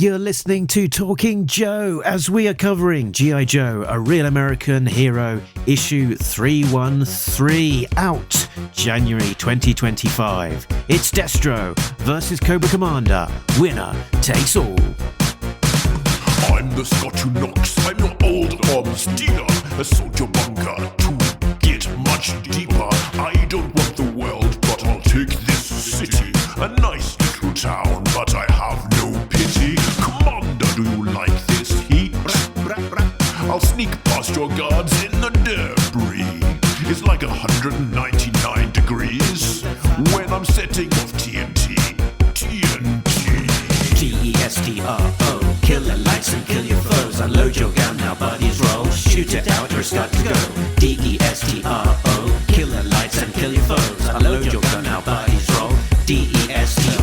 You're listening to Talking Joe as we are covering G.I. Joe, A Real American Hero, issue 313, out January 2025. It's Destro versus Cobra Commander. Winner takes all. I'm the Scotch who knocks. I'm your old arms dealer. Assault your bunker to get much deeper. I don't want the world, but I'll take this city. A nice little town, but I have no pity. Commander, do you like this heat? I'll sneak past your guards in the debris. It's like 199 degrees when I'm setting off TNT. Destro, kill the lights and kill your foes. Unload your gun, now bodies roll. Shoot it out, you're start to go. Destro, kill the lights and kill your foes. Unload your gun, now bodies roll. Destro,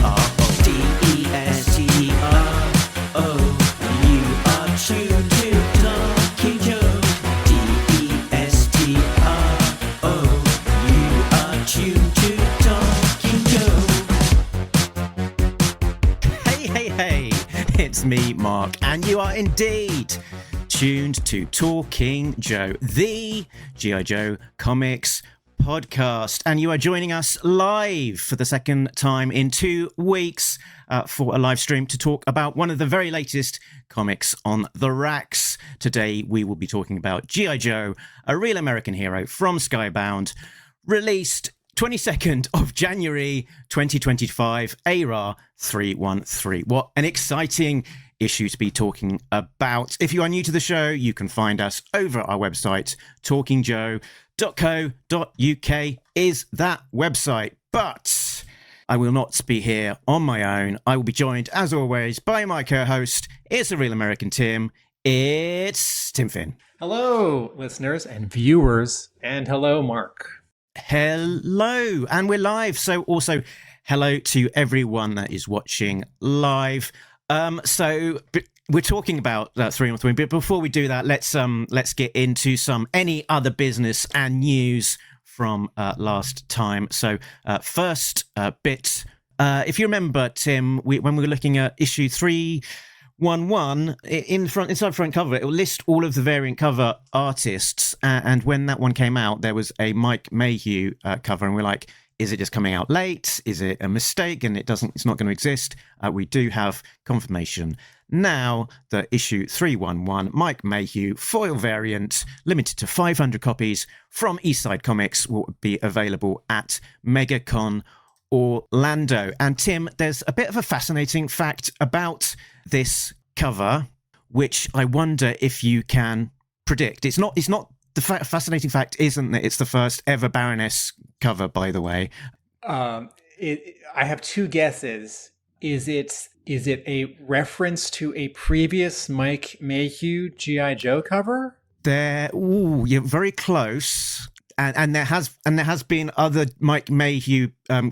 you are tuned to Talking Joe. Destro, you are tuned to Talking Joe. Hey, it's me, Mark, and you are indeed tuned to Talking Joe, the G.I. Joe comics podcast, and you are joining us live for the second time in 2 weeks for a live stream to talk about one of the very latest comics on the racks. Today we will be talking about G.I. Joe, A Real American Hero from SKYBOUND, released 22nd of January 2025, ARAH 313. What an exciting issue to be talking about. If you are new to the show, you can find us over our website. talkingjoe.co.uk is that website. But I will not be here on my own. I will be joined, as always, by my co-host. It's a Real American Tim. It's Tim Finn. Hello, listeners and viewers. And hello, Mark. Hello, and we're live. So also hello to everyone that is watching live. So we're talking about 313, but before we do that, let's get into any other business and news from last time. So first bit, if you remember, Tim, when we were looking at issue 311 inside front cover, it will list all of the variant cover artists, and when that one came out, there was a Mike Mayhew cover, and we're like, is it just coming out late? Is it a mistake and it's not going to exist? We do have confirmation now that issue 311, Mike Mayhew, foil variant, limited to 500 copies from Eastside Comics, will be available at MegaCon Orlando. And Tim, there's a bit of a fascinating fact about this cover, which I wonder if you can predict. It's not the fascinating fact isn't that it's the first ever Baroness cover, by the way. I have two guesses. Is it a reference to a previous Mike Mayhew G.I. Joe cover? You're very close. And there has been other Mike Mayhew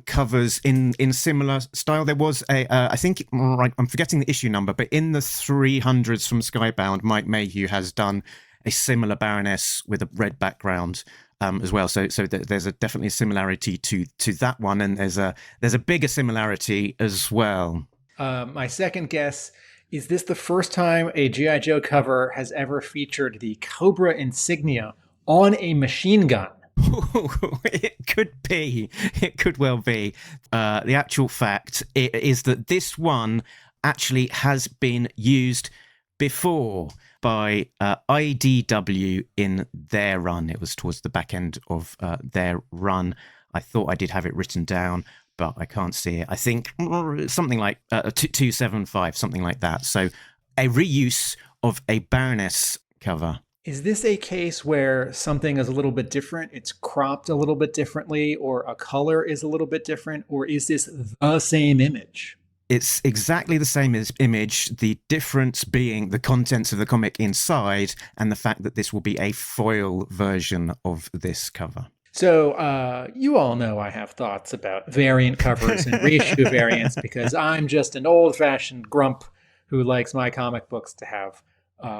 covers in similar style. There was I think I'm forgetting the issue number, but in the 300s from SKYBOUND, Mike Mayhew has done a similar Baroness with a red background as well. So there's definitely a similarity to that one, and there's a bigger similarity as well. My second guess, is this the first time a G.I. Joe cover has ever featured the Cobra insignia on a machine gun? It could be. It could well be. The actual fact is that this one actually has been used before by IDW in their run. It was towards the back end of their run. I thought I did have it written down, but I can't see it. I think something like 275, something like that. So a reuse of a Baroness cover. Is this a case where something is a little bit different? It's cropped a little bit differently, or a color is a little bit different, or is this the same image? It's exactly the same image, the difference being the contents of the comic inside and the fact that this will be a foil version of this cover. So you all know I have thoughts about variant covers and reissue variants because I'm just an old-fashioned grump who likes my comic books to have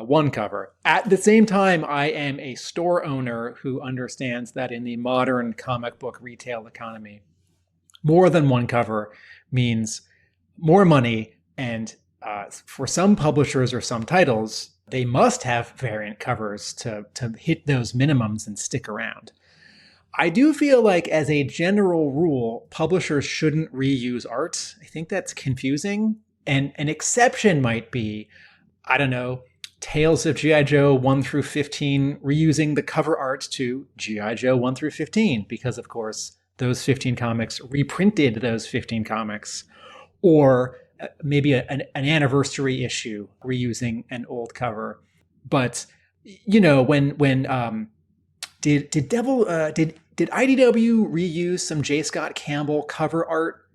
one cover. At the same time, I am a store owner who understands that in the modern comic book retail economy, more than one cover means more money and for some publishers or some titles, they must have variant covers to hit those minimums and stick around. I do feel like, as a general rule, publishers shouldn't reuse art. I think that's confusing. And an exception might be, I don't know, Tales of G.I. Joe 1 through 15, reusing the cover art to G.I. Joe 1 through 15, because, of course, those 15 comics reprinted those 15 comics. Or maybe an anniversary issue reusing an old cover. But, you know, when did IDW reuse some J. Scott Campbell cover art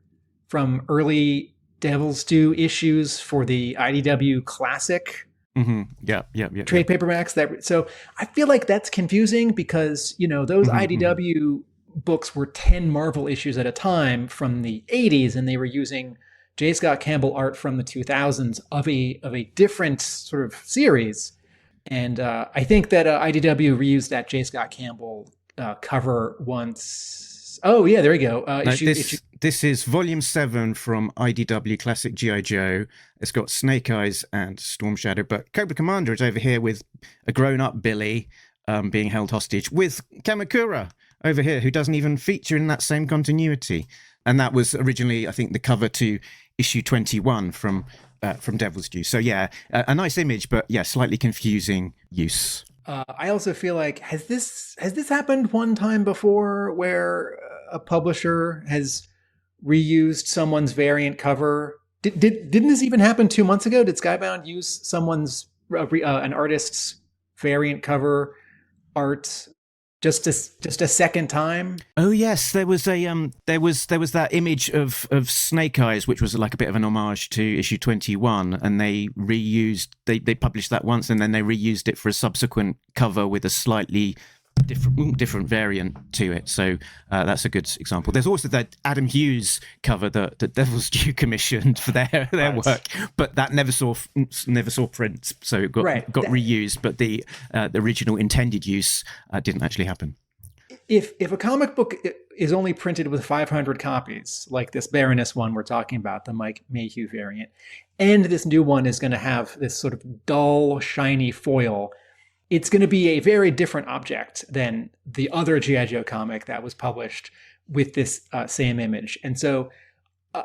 from early Devil's Due issues for the IDW Classic? Mm-hmm. Yeah. Trade paperbacks. So I feel like that's confusing because, you know, those IDW books were 10 Marvel issues at a time from the 80s, and they were using J. Scott Campbell art from the 2000s of a different sort of series. And I think that IDW reused that J. Scott Campbell cover once. Oh, yeah, there we go. This is volume 7 from IDW Classic G.I. Joe. It's got Snake Eyes and Storm Shadow, but Cobra Commander is over here with a grown-up Billy being held hostage, with Kamakura over here, who doesn't even feature in that same continuity. And that was originally, I think, the cover to issue 21 from Devil's Due. So yeah, a nice image, but yeah, slightly confusing use. I also feel like, has this happened one time before, where a publisher has reused someone's variant cover? Didn't this even happen 2 months ago? Did Skybound use someone's an artist's variant cover art just a second time? Oh yes, there was that image of Snake Eyes, which was like a bit of an homage to issue 21, and they published that once, and then they reused it for a subsequent cover with a slightly different variant to it. So that's a good example. There's also that Adam Hughes cover that Devil's Due commissioned for their work, but that never saw print, so it got reused. But the original intended use didn't actually happen. If a comic book is only printed with 500 copies, like this Baroness one we're talking about, the Mike Mayhew variant, and this new one is going to have this sort of dull, shiny foil, it's going to be a very different object than the other G.I. Joe comic that was published with this same image. And so,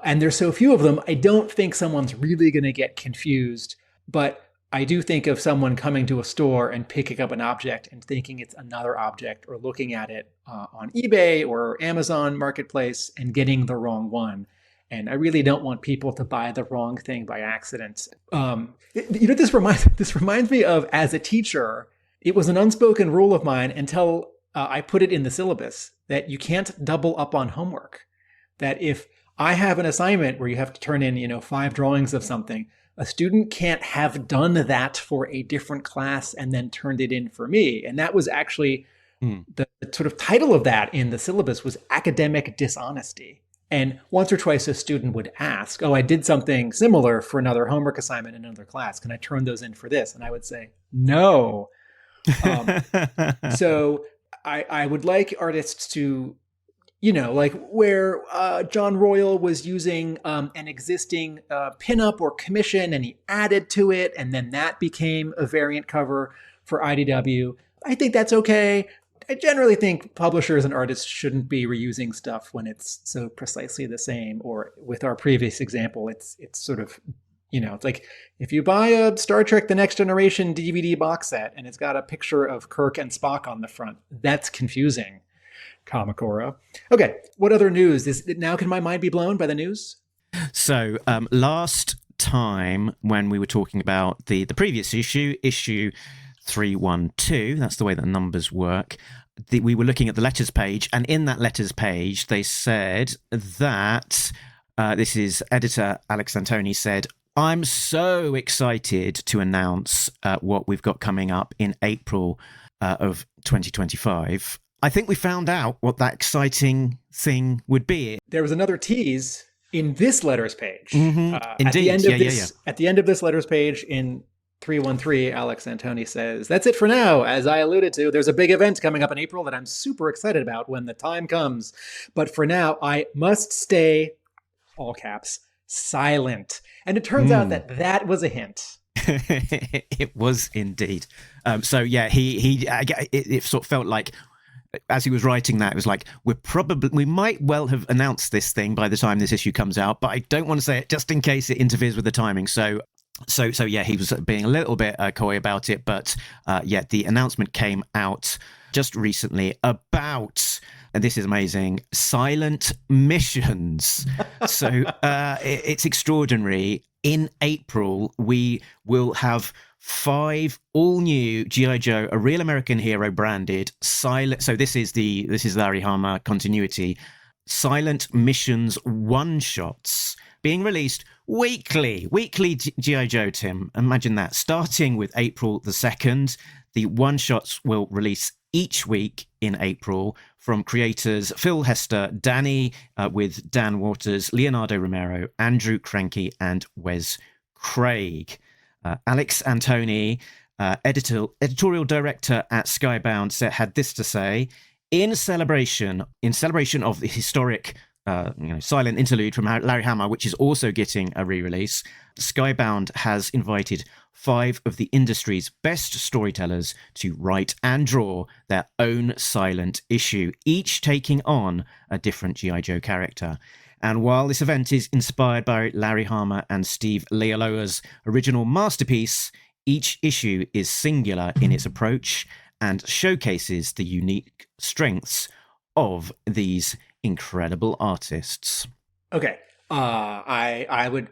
and there's so few of them, I don't think someone's really going to get confused. But I do think of someone coming to a store and picking up an object and thinking it's another object, or looking at it on eBay or Amazon Marketplace and getting the wrong one. And I really don't want people to buy the wrong thing by accident. This reminds me of, as a teacher, it was an unspoken rule of mine until I put it in the syllabus, that you can't double up on homework. That if I have an assignment where you have to turn in, 5 drawings of something, a student can't have done that for a different class and then turned it in for me. And that was actually the sort of title of that in the syllabus was academic dishonesty. And once or twice a student would ask, I did something similar for another homework assignment in another class. Can I turn those in for this? And I would say, no. So I would like artists to, like where John Royal was using an existing pinup or commission, and he added to it, and then that became a variant cover for IDW. I think that's okay. I generally think publishers and artists shouldn't be reusing stuff when it's so precisely the same. Or with our previous example, it's sort of, it's like if you buy a Star Trek The Next Generation DVD box set and it's got a picture of Kirk and Spock on the front, that's confusing, Kamakura. Okay, what other news? Now can my mind be blown by the news? So last time when we were talking about the previous issue 312, that's the way that numbers work, we were looking at the letters page, and in that letters page they said that, this is editor Alex Antone said, I'm so excited to announce what we've got coming up in April of 2025. I think we found out what that exciting thing would be. There was another tease in this letters page. Mm-hmm. Indeed. At the end of this letters page in 313, Alex Antone says, that's it for now. As I alluded to, there's a big event coming up in April that I'm super excited about when the time comes. But for now, I must stay, all caps, silent. And it turns out that that was a hint. It was indeed. So yeah, it sort of felt like, as he was writing that, it was like, we might well have announced this thing by the time this issue comes out, but I don't want to say it just in case it interferes with the timing. So yeah, he was being a little bit coy about it, but yeah, the announcement came out just recently about, and this is amazing, silent missions. So it's extraordinary. In April, we will have 5 all-new G.I. Joe, a Real American Hero branded silent. So this is Larry Hama continuity. Silent missions one-shots being released weekly G.I. Joe, Tim. Imagine that. Starting with April the 2nd, the one-shots will release each week in April from creators Phil Hester, Danny with Dan Waters, Leonardo Romero, Andrew Kranke, and Wes Craig. Alex Antone, editorial director at Skybound, had this to say: in celebration of the historic silent interlude from Larry Hama, which is also getting a re-release, Skybound has invited 5 of the industry's best storytellers to write and draw their own silent issue, each taking on a different G.I. Joe character. And while this event is inspired by Larry Hama and Steve Leialoha's original masterpiece, each issue is singular in its approach and showcases the unique strengths of these incredible artists. Okay. I would...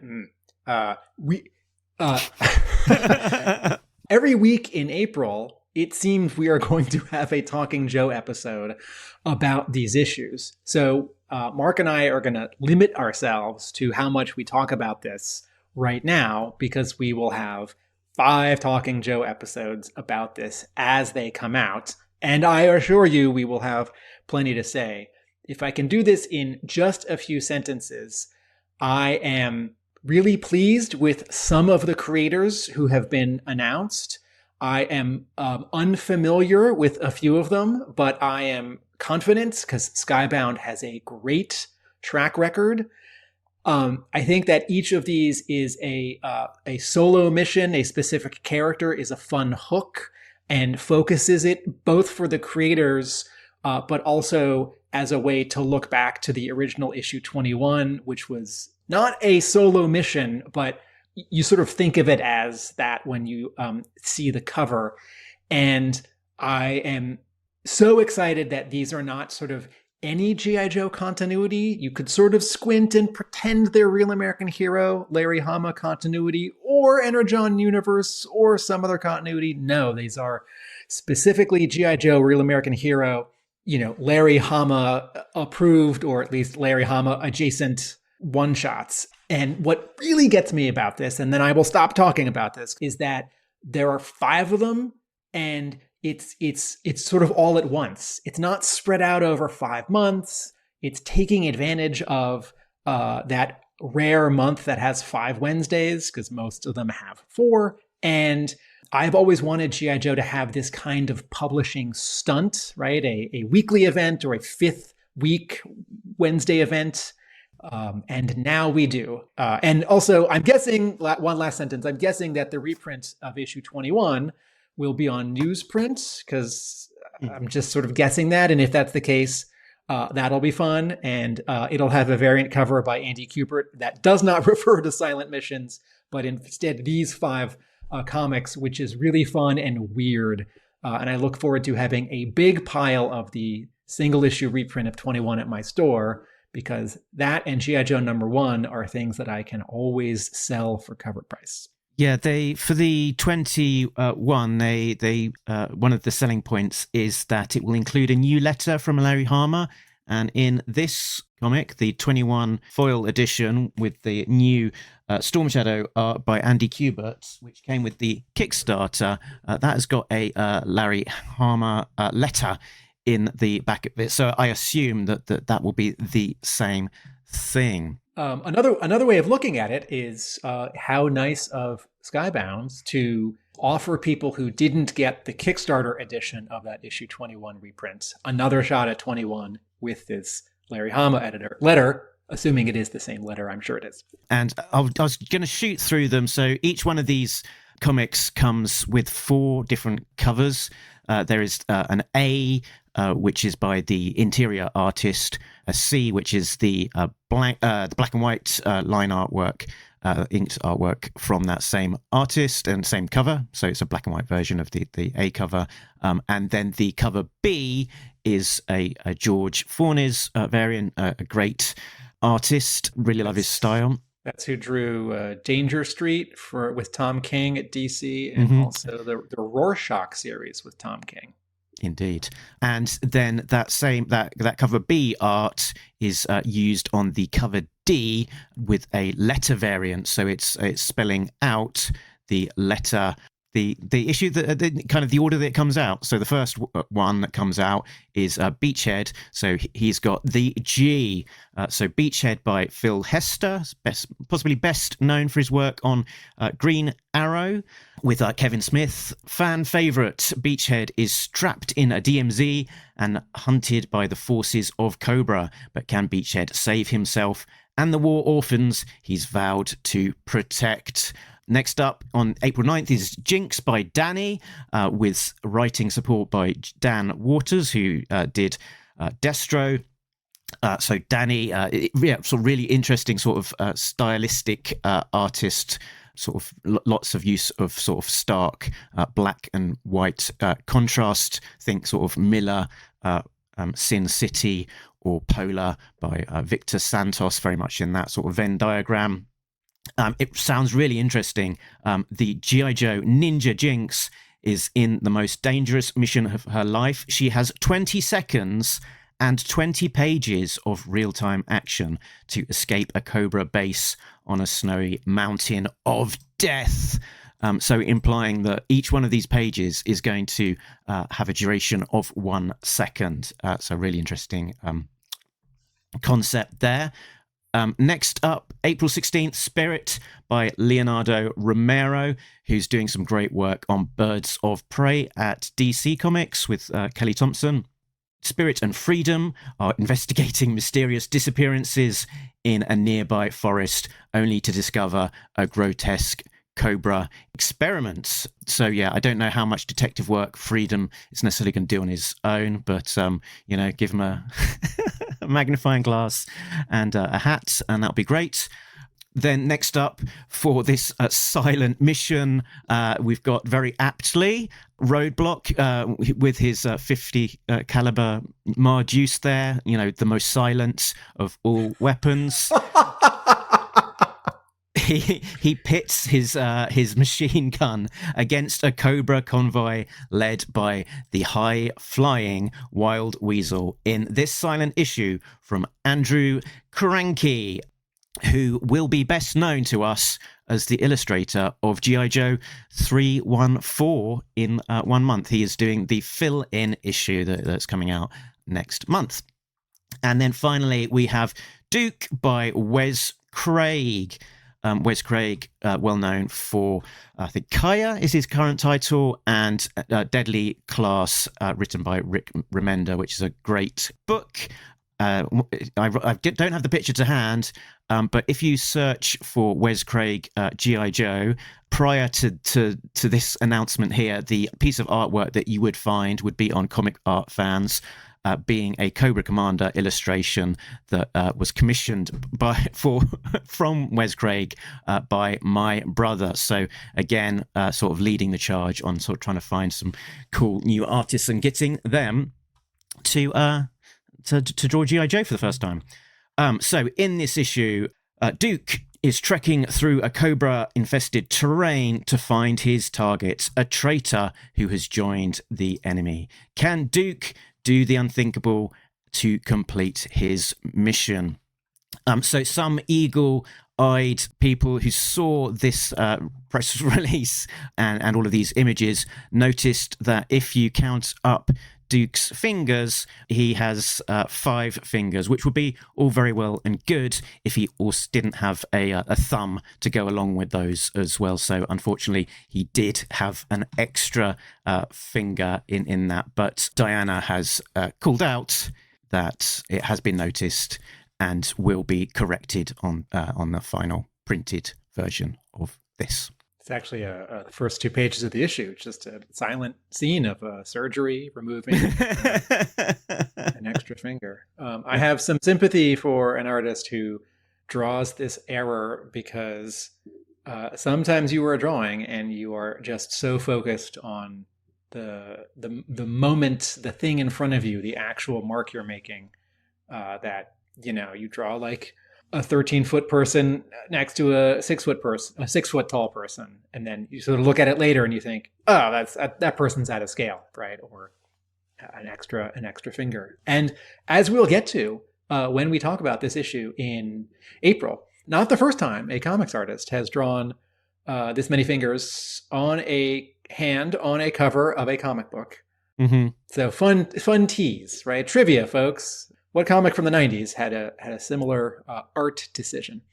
every week in April, it seems we are going to have a Talking Joe episode about these issues. So Mark and I are going to limit ourselves to how much we talk about this right now, because we will have 5 Talking Joe episodes about this as they come out. And I assure you, we will have plenty to say. If I can do this in just a few sentences, I am really pleased with some of the creators who have been announced. I am unfamiliar with a few of them, but I am confident because Skybound has a great track record. I think that each of these is a solo mission. A specific character is a fun hook and focuses it both for the creators, but also as a way to look back to the original issue 21, which was not a solo mission, but you sort of think of it as that when you see the cover. And I am so excited that these are not sort of any G.I. Joe continuity. You could sort of squint and pretend they're Real American Hero, Larry Hama continuity, or Energon Universe, or some other continuity. No, these are specifically G.I. Joe, Real American Hero, Larry Hama approved, or at least Larry Hama adjacent one-shots. And what really gets me about this, and then I will stop talking about this, is that there are 5 of them, and it's sort of all at once. It's not spread out over 5 months. It's taking advantage of that rare month that has 5 Wednesdays, because most of them have 4. And I've always wanted G.I. Joe to have this kind of publishing stunt, right? A weekly event or a 5th week Wednesday event. And now we do. And also, I'm guessing, one last sentence, I'm guessing that the reprint of issue 21 will be on newsprint, because I'm just sort of guessing that. And if that's the case, that'll be fun. And it'll have a variant cover by Andy Kubert that does not refer to silent missions, but instead these 5 comics, which is really fun and weird. And I look forward to having a big pile of the single issue reprint of 21 at my store, because that and G.I. Joe #1 are things that I can always sell for cover price. Yeah, for the 21, they one of the selling points is that it will include a new letter from Larry Hama, and in this comic, the 21 foil edition with the new Storm Shadow art by Andy Kubert, which came with the Kickstarter, that has got a Larry Hama letter in the back of it. So I assume that will be the same thing. Another way of looking at it is how nice of Skybound to offer people who didn't get the Kickstarter edition of that issue 21 reprint another shot at 21 with this Larry Hama letter. Assuming it is the same letter, I'm sure it is. And I was going to shoot through them. So each one of these comics comes with 4 different covers. There is an A, which is by the interior artist, a C, which is the black and white line artwork, inked artwork from that same artist and same cover. So it's a black and white version of the A cover. And then the cover B is a George Fornes variant, a great artist. Really love his style. That's who drew Danger Street with Tom King at DC, and also the Rorschach series with Tom King. Indeed. And then that cover B art is used on the cover D with a letter variant. So it's spelling out the letter, the issue, the kind of the order that it comes out. So the first one that comes out is Beachhead. So he's got the G. So Beachhead by Phil Hester, possibly best known for his work on Green Arrow with Kevin Smith. Fan favourite, Beachhead is trapped in a DMZ and hunted by the forces of Cobra. But can Beachhead save himself and the war orphans he's vowed to protect? Next up on April 9th is Jinx by Danny, with writing support by Dan Waters, who did Destro. So Danny, sort of really interesting sort of stylistic artist, sort of lots of use of sort of stark black and white contrast. Think sort of Miller, Sin City, or Polar by Victor Santos, very much in that sort of Venn diagram. It sounds really interesting. The G.I. Joe Ninja Jinx is in the most dangerous mission of her life. She has 20 seconds and 20 pages of real-time action to escape a Cobra base on a snowy mountain of death. So implying that each one of these pages is going to have a duration of 1 second. So really interesting concept there. Next up, April 16th, Spirit by Leonardo Romero, who's doing some great work on Birds of Prey at DC Comics with Kelly Thompson. Spirit and Freedom are investigating mysterious disappearances in a nearby forest, only to discover a grotesque Cobra experiment. So yeah, I don't know how much detective work Freedom is necessarily going to do on his own, but give him a magnifying glass and a hat, and that'll be great. Then next up for this silent mission, we've got very aptly Roadblock with his 50 caliber Marjuice there, the most silent of all weapons. He pits his machine gun against a Cobra convoy led by the high-flying Wild Weasel in this silent issue from Andrew Cranky, who will be best known to us as the illustrator of G.I. Joe 314 in 1 month. He is doing the fill-in issue that's coming out next month. And then finally, we have Duke by Wes Craig. Wes Craig, well known for, I think, Kaya is his current title, and Deadly Class, written by Rick Remender, which is a great book. I don't have the picture to hand, but if you search for Wes Craig G.I. Joe, prior to this announcement here, the piece of artwork that you would find would be on Comic Art Fans, being a Cobra Commander illustration that was commissioned from Wes Craig by my brother. So again, sort of leading the charge on sort of trying to find some cool new artists and getting them to draw G.I. Joe for the first time. So in this issue, Duke is trekking through a Cobra-infested terrain to find his target, a traitor who has joined the enemy. Can Duke do the unthinkable to complete his mission? So some eagle-eyed people who saw this press release and all of these images noticed that if you count up Duke's fingers, he has 5 fingers, which would be all very well and good if he also didn't have a thumb to go along with those as well. So unfortunately, he did have an extra finger in that. But Diana has called out that it has been noticed, and will be corrected on the final printed version of this. It's actually the first 2 pages of the issue, just a silent scene of surgery, removing an extra finger. I have some sympathy for an artist who draws this error because sometimes you are drawing and you are just so focused on the moment, the thing in front of you, the actual mark you're making, that you draw like a 13-foot person next to a 6-foot tall person, and then you sort of look at it later and you think, oh, that person's out of scale, right? Or an extra finger. And as we'll get to when we talk about this issue in April, not the first time a comics artist has drawn this many fingers on a hand on a cover of a comic book. Mm-hmm. So fun tease, right? Trivia, folks. What comic from the 90s had a similar art decision?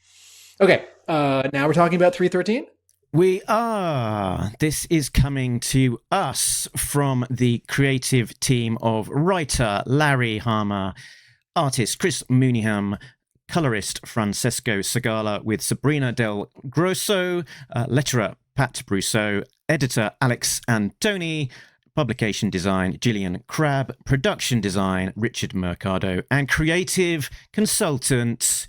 Okay, now we're talking about 313? We are. This is coming to us from the creative team of writer Larry Hama, artist Chris Mooneyham, colorist Francesco Segala with Sabrina del Grosso, letterer Pat Brousseau, editor Alex Antone, publication design, Jillian Crabb, production design, Richard Mercado, and creative consultant,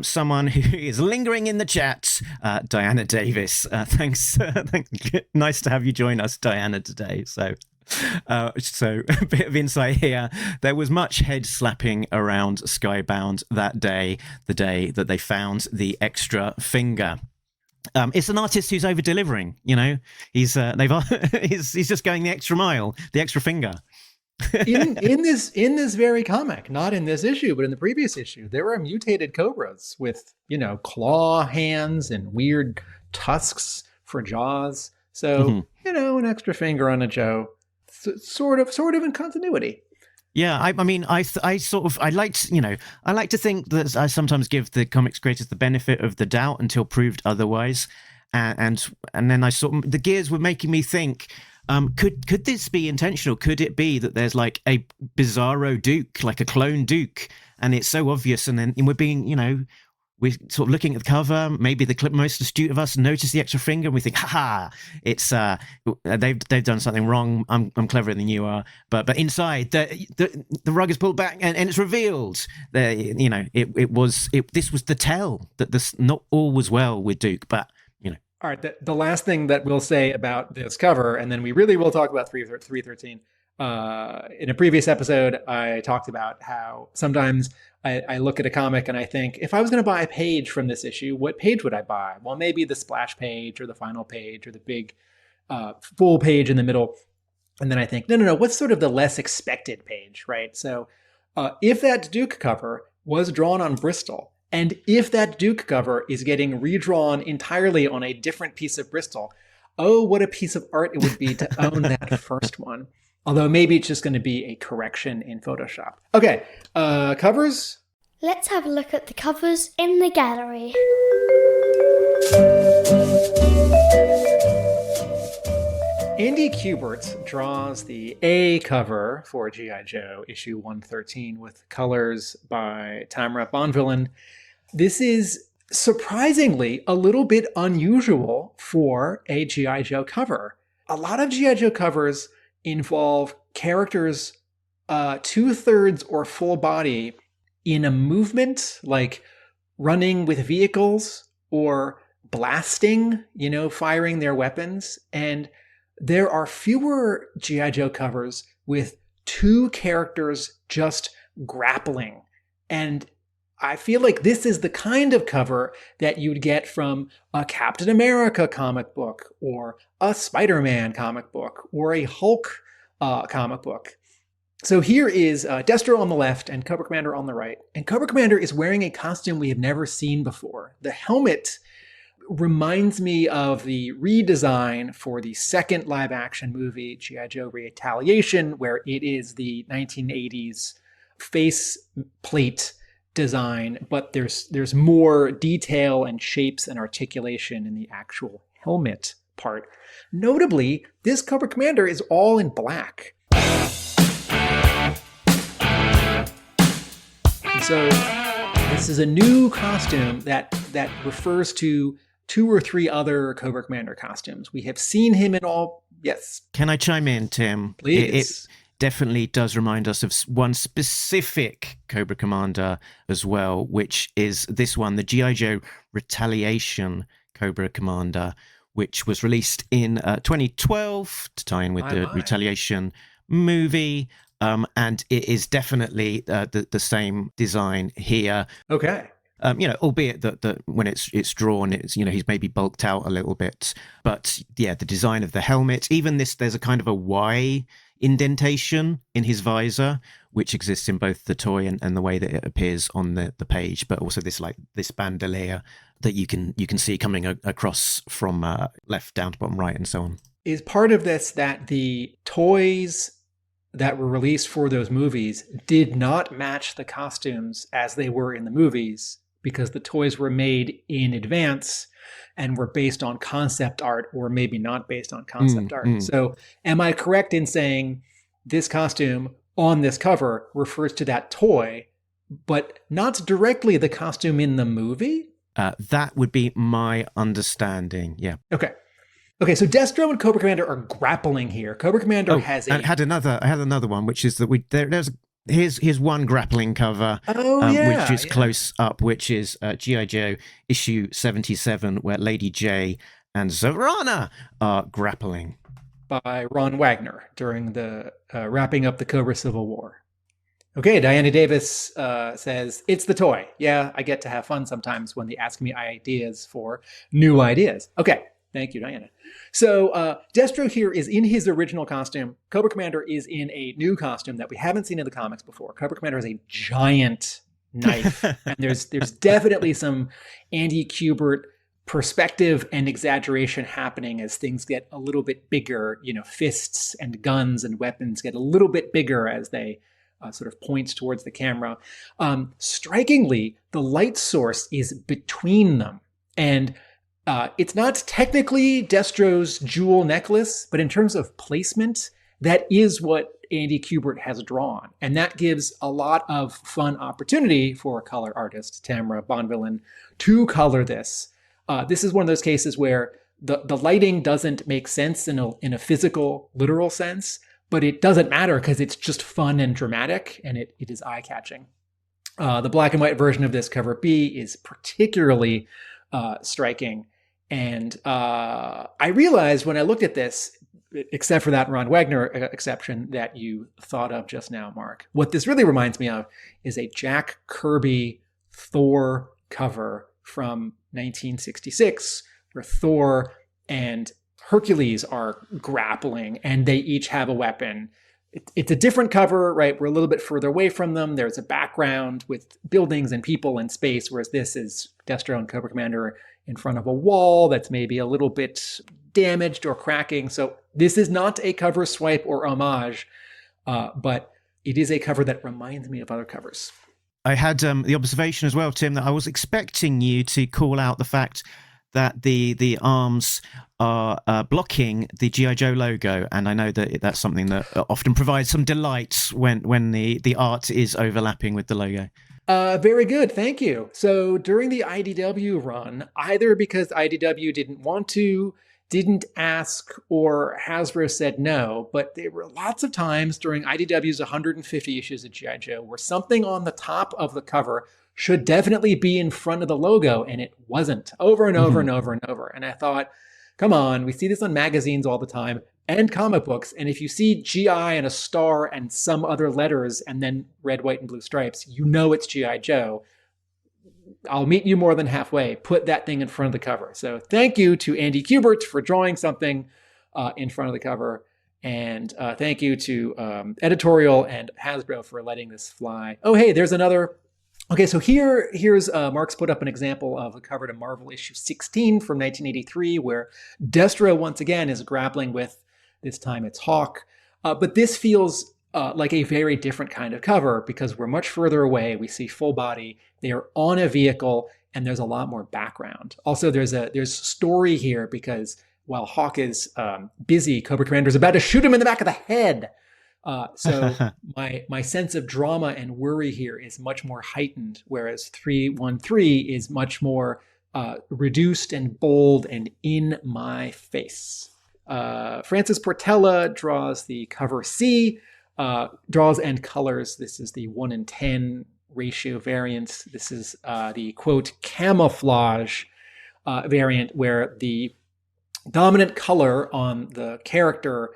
someone who is lingering in the chat, Diana Davis. Thanks. Nice to have you join us, Diana, today. So a bit of insight here. There was much head slapping around Skybound that day, the day that they found the extra finger. It's an artist who's over delivering, he's just going the extra mile, the extra finger. in this very comic, not in this issue, but in the previous issue, there were mutated cobras with, claw hands and weird tusks for jaws. So, an extra finger on a Joe, sort of in continuity. Yeah, I like to think that I sometimes give the comics creators the benefit of the doubt until proved otherwise, and then the gears were making me think, could this be intentional? Could it be that there's like a bizarro Duke, like a clone Duke, and it's so obvious, and then we're being, we're sort of looking at the cover. Maybe the most astute of us notice the extra finger, and we think, "Ha! It's they've done something wrong. I'm cleverer than you are." But inside, the rug is pulled back, and it's revealed that this was the tell that this not all was well with Duke. But all right. The last thing that we'll say about this cover, and then we really will talk about 313. In a previous episode, I talked about how sometimes I look at a comic and I think, if I was going to buy a page from this issue, what page would I buy? Well, maybe the splash page or the final page or the big full page in the middle. And then I think, no, what's sort of the less expected page, right? So if that Duke cover was drawn on Bristol, and if that Duke cover is getting redrawn entirely on a different piece of Bristol, oh, what a piece of art it would be to own that first one. Although maybe it's just going to be a correction in Photoshop. Okay, covers? Let's have a look at the covers in the gallery. Andy Kubert draws the A cover for G.I. Joe issue 113 with colors by Tamara Bonvillain. This is surprisingly a little bit unusual for a G.I. Joe cover. A lot of G.I. Joe covers involve characters 2/3 or full body in a movement, like running with vehicles or blasting, firing their weapons. And there are fewer G.I. Joe covers with 2 characters just grappling. And I feel like this is the kind of cover that you'd get from a Captain America comic book or a Spider-Man comic book or a Hulk comic book. So here is Destro on the left and Cobra Commander on the right. And Cobra Commander is wearing a costume we have never seen before. The helmet reminds me of the redesign for the second live-action movie, G.I. Joe Retaliation, where it is the 1980s face plate design, but there's more detail and shapes and articulation in the actual helmet part. Notably, this Cobra Commander is all in black. So This is a new costume that refers to 2 or 3 other Cobra Commander costumes. We have seen him in all. Yes. Can I chime in, Tim? Please. It definitely does remind us of one specific Cobra Commander as well, which is this one, the G.I. Joe Retaliation Cobra Commander, which was released in 2012 to tie in with the Retaliation movie. And it is definitely the same design here. Okay. Albeit that when it's drawn, it's, he's maybe bulked out a little bit. But yeah, the design of the helmet, even there's a kind of a Y indentation in his visor, which exists in both the toy and the way that it appears on the page, but also this bandolier that you can see coming across from left down to bottom right and so on. Is part of this that the toys that were released for those movies did not match the costumes as they were in the movies because the toys were made in advance and were based on concept art, or maybe not based on concept art. So am I correct in saying this costume on this cover refers to that toy, but not directly the costume in the movie? That would be my understanding, yeah. Okay, so Destro and Cobra Commander are grappling here. Cobra Commander has I had another one, which is that here's one grappling cover, which is close up, which is G.I. Joe issue 77, where Lady J and Sabrina are grappling. By Ron Wagner during the wrapping up the Cobra Civil War. Okay, Diana Davis says, it's the toy. Yeah, I get to have fun sometimes when they ask me ideas for new ideas. Okay. Thank you, Diana. So Destro here is in his original costume. Cobra Commander is in a new costume that we haven't seen in the comics before. Cobra Commander has a giant knife. And there's definitely some Andy Kubert perspective and exaggeration happening as things get a little bit bigger. Fists and guns and weapons get a little bit bigger as they sort of points towards the camera. Strikingly, the light source is between them. And it's not technically Destro's jewel necklace, but in terms of placement, that is what Andy Kubert has drawn. And that gives a lot of fun opportunity for a color artist, Tamara Bonvillain, to color this. This is one of those cases where the lighting doesn't make sense in a physical, literal sense, but it doesn't matter because it's just fun and dramatic, and it is eye-catching. The black and white version of this, cover B, is particularly striking. And I realized when I looked at this, except for that Ron Wagner exception that you thought of just now, Mark, what this really reminds me of is a Jack Kirby Thor cover from 1966, where Thor and Hercules are grappling and they each have a weapon. It's a different cover, right? We're a little bit further away from them. There's a background with buildings and people and space, whereas this is Destro and Cobra Commander in front of a wall that's maybe a little bit damaged or cracking. So this is not a cover swipe or homage, but it is a cover that reminds me of other covers. I had the observation as well, Tim, that I was expecting you to call out the fact that the arms are blocking the G.I. Joe logo. And I know that that's something that often provides some delight when the art is overlapping with the logo. Very good. Thank you. So during the IDW run, either because IDW didn't want to, didn't ask, or Hasbro said no, but there were lots of times during IDW's 150 issues of G.I. Joe where something on the top of the cover should definitely be in front of the logo, and it wasn't, over and over and over and over. And I thought, come on, we see this on magazines all the time and comic books, and if you see GI and a star and some other letters and then red, white, and blue stripes, you know it's G.I. Joe. I'll meet you more than halfway. Put that thing in front of the cover. So thank you to Andy Kubert for drawing something in front of the cover. And thank you to editorial and Hasbro for letting this fly. Oh, hey, there's another. Okay, so here's Mark's put up an example of a cover to Marvel issue 16 from 1983, where Destro once again is grappling with, this time it's Hawk. But this feels like a very different kind of cover because we're much further away. We see full body. They are on a vehicle, and there's a lot more background. Also, there's story here because while Hawk is busy, Cobra Commander is about to shoot him in the back of the head So my sense of drama and worry here is much more heightened, whereas 313 is much more reduced and bold and in my face. Francis Portela draws the cover C, draws and colors. This is the 1:10 ratio variant. This is the quote camouflage variant, where the dominant color on the character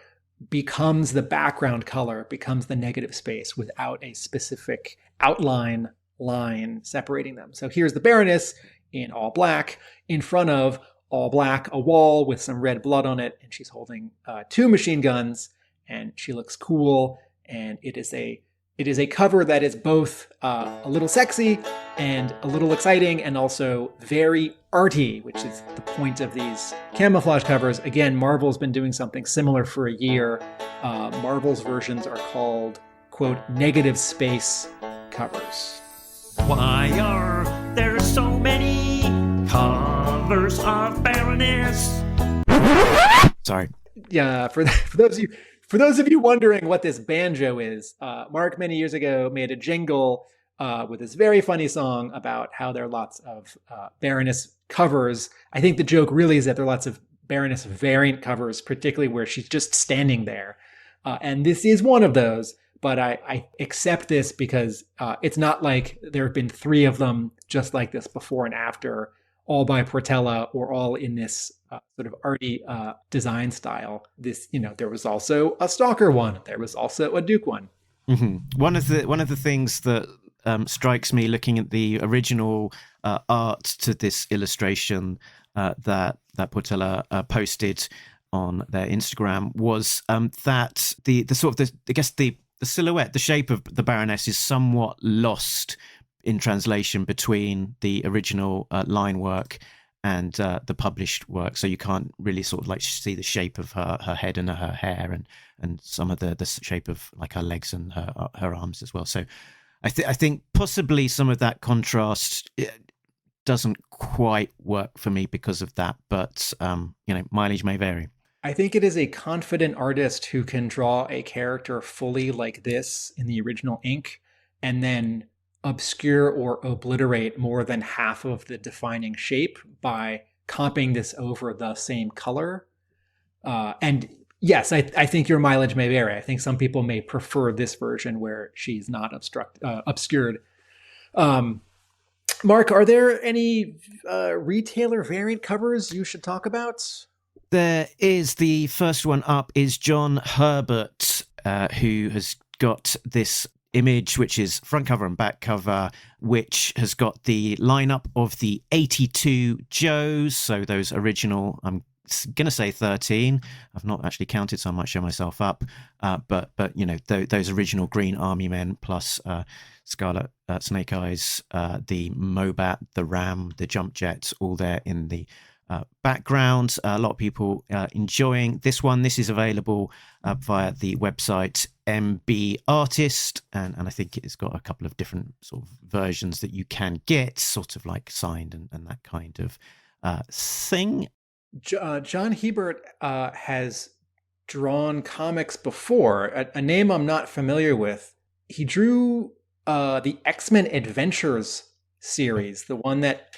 becomes the background color, becomes the negative space without a specific outline line separating them. So here's the Baroness in all black, in front of all black, a wall with some red blood on it, and she's holding 2 machine guns, and she looks cool, and it is a cover that is both a little sexy and a little exciting, and also very arty, which is the point of these camouflage covers. Again, Marvel's been doing something similar for a year. Marvel's versions are called, quote, negative space covers. Why are there so many covers of Baroness? Sorry. Yeah, for those of you wondering what this banjo is, Mark many years ago made a jingle with this very funny song about how there are lots of Baroness covers. I think the joke really is that there are lots of Baroness variant covers, particularly where she's just standing there. And this is one of those, but I accept this because it's not like there have been 3 of them just like this before and after, all by Portela or all in this sort of arty design style. This, there was also a Stalker one. There was also a Duke one. Mm-hmm. One of the things that strikes me looking at the original art to this illustration that Portela posted on their Instagram was that the sort of the silhouette, the shape of the Baroness is somewhat lost in translation between the original line work and the published work, so you can't really sort of like see the shape of her head and her hair and some of the shape of like her legs and her arms as well. So I think possibly some of that contrast doesn't quite work for me because of that, but mileage may vary. I think it is a confident artist who can draw a character fully like this in the original ink and then obscure or obliterate more than half of the defining shape by comping this over the same color. And yes, I think your mileage may vary. I think some people may prefer this version where she's not obscured. Mark, are there any retailer variant covers you should talk about? There is. The first one up is John Herbert, who has got this image, which is front cover and back cover, which has got the lineup of the 82 Joes. So those original, I'm going to say 13. I've not actually counted, so I might show myself up. But those original Green Army men plus Scarlet Snake Eyes, the Mobat, the Ram, the Jump Jet, all there in the background. A lot of people enjoying this one. This is available via the website MB Artist, and I think it's got a couple of different sort of versions that you can get, sort of like signed and that kind of thing. John Hebert has drawn comics before, a name I'm not familiar with. He drew the X-Men Adventures series, the one that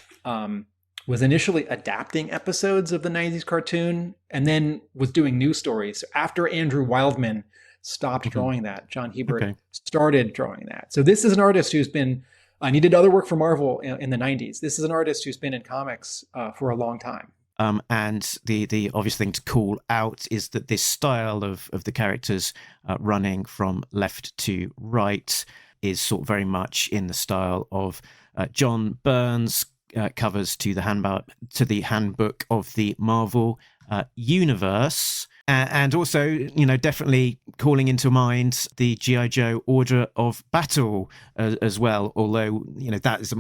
was initially adapting episodes of the 90s cartoon and then was doing new stories. After Andrew Wildman stopped drawing that, John Hebert started drawing that. So this is an artist who's been, and he did other work for Marvel in the 90s. This is an artist who's been in comics for a long time. And the obvious thing to call out is that this style of the characters running from left to right is sort of very much in the style of John Byrne's covers to the handbook of the Marvel universe, and also definitely calling into mind the G.I. Joe Order of Battle as well, although that is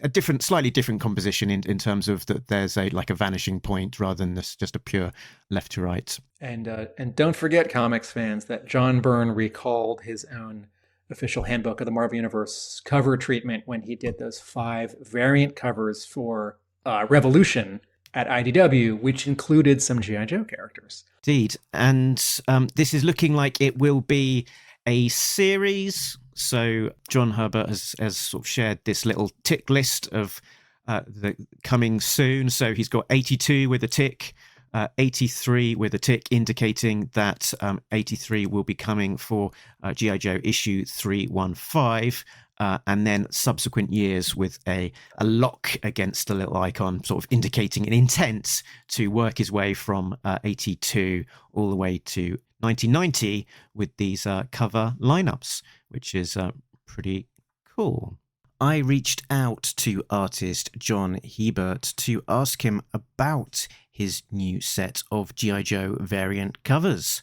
a slightly different composition in terms of that there's a vanishing point rather than this just a pure left to right. And don't forget, comics fans, that John Byrne recalled his own official handbook of the Marvel Universe cover treatment when he did those 5 variant covers for Revolution at IDW, which included some G.I. Joe characters. Indeed. And this is looking like it will be a series. So John Herbert has sort of shared this little tick list of the coming soon. So he's got 82 with a tick, 83 with a tick, indicating that 83 will be coming for G.I. Joe issue 315. And then subsequent years with a lock against a little icon, sort of indicating an intent to work his way from 82 all the way to 1990 with these cover lineups, which is pretty cool. I reached out to artist John Hebert to ask him about his new set of G.I. Joe variant covers,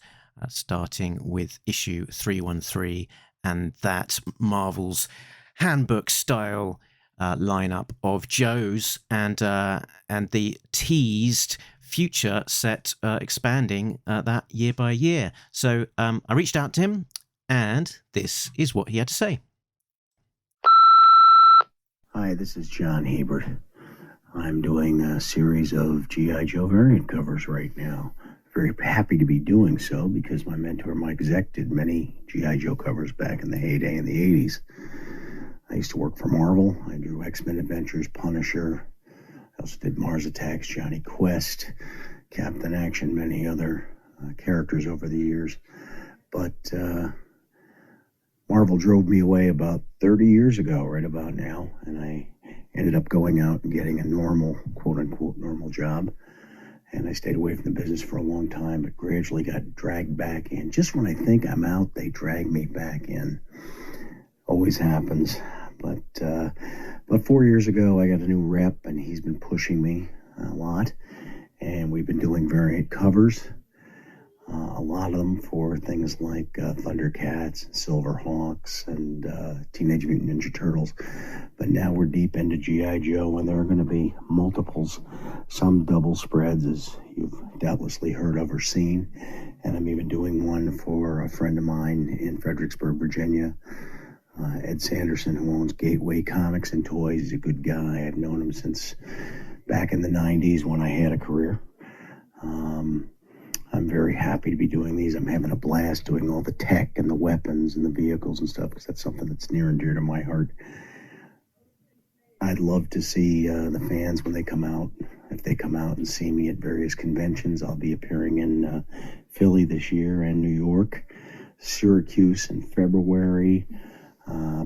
starting with issue 313 and that Marvel's handbook style lineup of Joes and the teased future set expanding that year by year. So I reached out to him, and this is what he had to say. Hi, this is John Hebert. I'm doing a series of G.I. Joe variant covers right now. Very happy to be doing so because my mentor Mike Zeck did many G.I. Joe covers back in the heyday in the 80s. I used to work for Marvel. I drew X-Men Adventures, Punisher. I also did Mars Attacks, Johnny Quest, Captain Action, many other characters over the years. But Marvel drove me away about 30 years ago, right about now, and I ended up going out and getting a normal, quote-unquote, normal job. And I stayed away from the business for a long time, but gradually got dragged back in. Just when I think I'm out, they drag me back in. Always happens. But 4 years ago, I got a new rep, and he's been pushing me a lot. And we've been doing variant covers, a lot of them for things like Thundercats, Silverhawks, and Teenage Mutant Ninja Turtles. But now we're deep into G.I. Joe, and there are going to be multiples, some double spreads, as you've doubtlessly heard of or seen. And I'm even doing one for a friend of mine in Fredericksburg, Virginia, Ed Sanderson, who owns Gateway Comics and Toys. He's a good guy. I've known him since back in the 90s when I had a career. I'm very happy to be doing these. I'm having a blast doing all the tech and the weapons and the vehicles and stuff because that's something that's near and dear to my heart. I'd love to see the fans when they come out. If they come out and see me at various conventions, I'll be appearing in Philly this year and New York, Syracuse in February,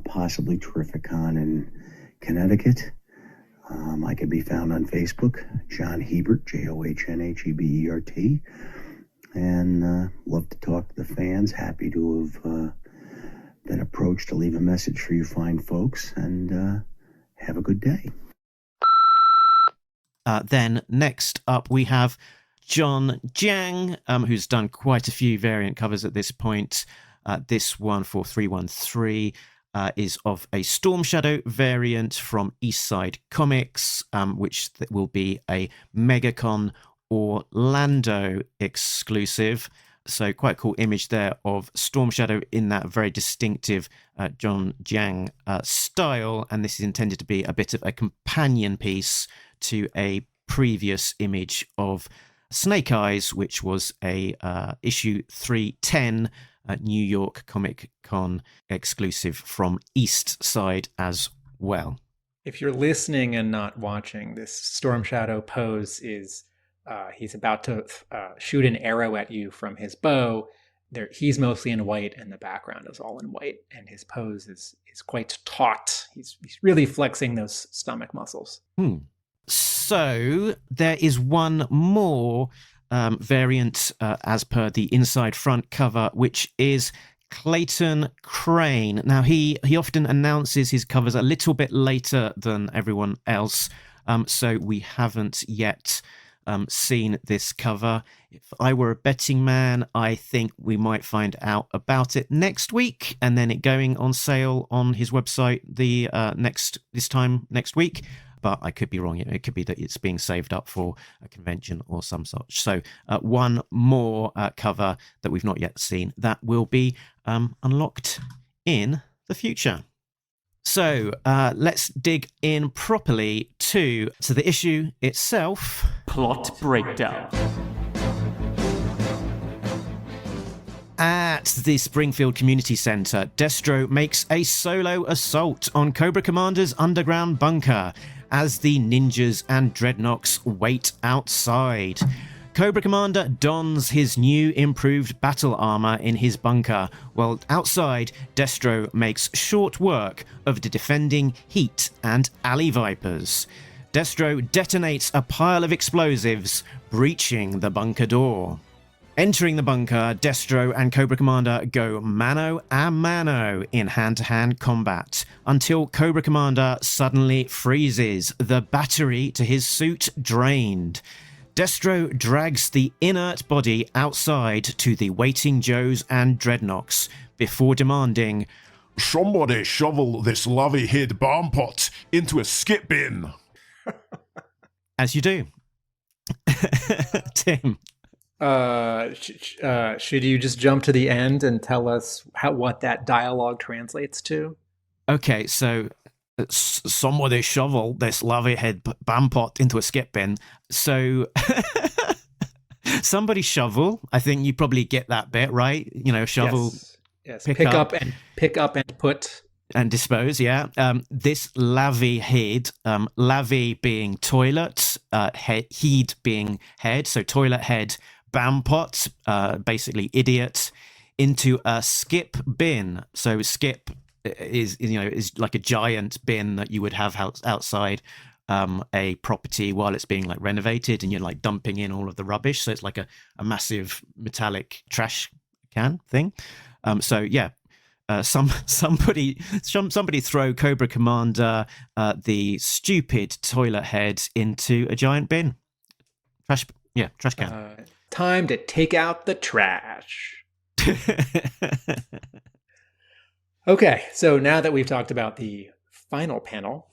possibly Terrificon in Connecticut. I can be found on Facebook, John Hebert, JOHNHEBERT, and love to talk to the fans. Happy to have been approached to leave a message for you fine folks, and have a good day. Then next up we have John Jiang, who's done quite a few variant covers at this point. This one for 313 is of a Storm Shadow variant from Eastside Comics, which will be a MegaCon Orlando exclusive. So quite a cool image there of Storm Shadow in that very distinctive John Jiang style. And this is intended to be a bit of a companion piece to a previous image of Snake Eyes, which was a issue 310 New York Comic Con exclusive from East Side as well. If you're listening and not watching, this Storm Shadow pose is he's about to shoot an arrow at you from his bow. He's mostly in white, and the background is all in white, and his pose is quite taut. He's really flexing those stomach muscles. So there is one more variant as per the inside front cover, which is Clayton Crane. Now he often announces his covers a little bit later than everyone else, so we haven't yet seen this cover. If I were a betting man, I think we might find out about it next week, and then it going on sale on his website this time next week. But I could be wrong. It could be that it's being saved up for a convention or some such. So one more cover that we've not yet seen that will be unlocked in the future. So let's dig in properly to the issue itself. Plot breakdown. At the Springfield Community Center, Destro makes a solo assault on Cobra Commander's underground bunker as the ninjas and dreadnoks wait outside. Cobra Commander dons his new improved battle armor in his bunker, while outside, Destro makes short work of the defending Heat and Alley Vipers. Destro detonates a pile of explosives, breaching the bunker door. Entering the bunker, Destro and Cobra Commander go mano a mano in hand-to-hand combat until Cobra Commander suddenly freezes, the battery to his suit drained. Destro drags the inert body outside to the waiting Joes and Dreadnoks before demanding, Somebody shovel this lovey-hid bomb pot into a skip bin. as you do. Tim. Should you just jump to the end and tell us what that dialogue translates to? Okay, so somebody shovel this lovey-head bomb pot into a skip bin. So somebody shovel. I think you probably get that bit right. You know, shovel. Yes. Pick up and put and dispose. Yeah. This lavy-head, lavy being toilet, head being head. So toilet head. Bampot, basically idiot, into a skip bin. So skip is like a giant bin that you would have outside a property while it's being like renovated, and you're like dumping in all of the rubbish. So it's like a massive metallic trash can thing. Somebody throw Cobra Commander the stupid toilet head into a giant bin. Trash can. Time to take out the trash. Okay, so now that we've talked about the final panel,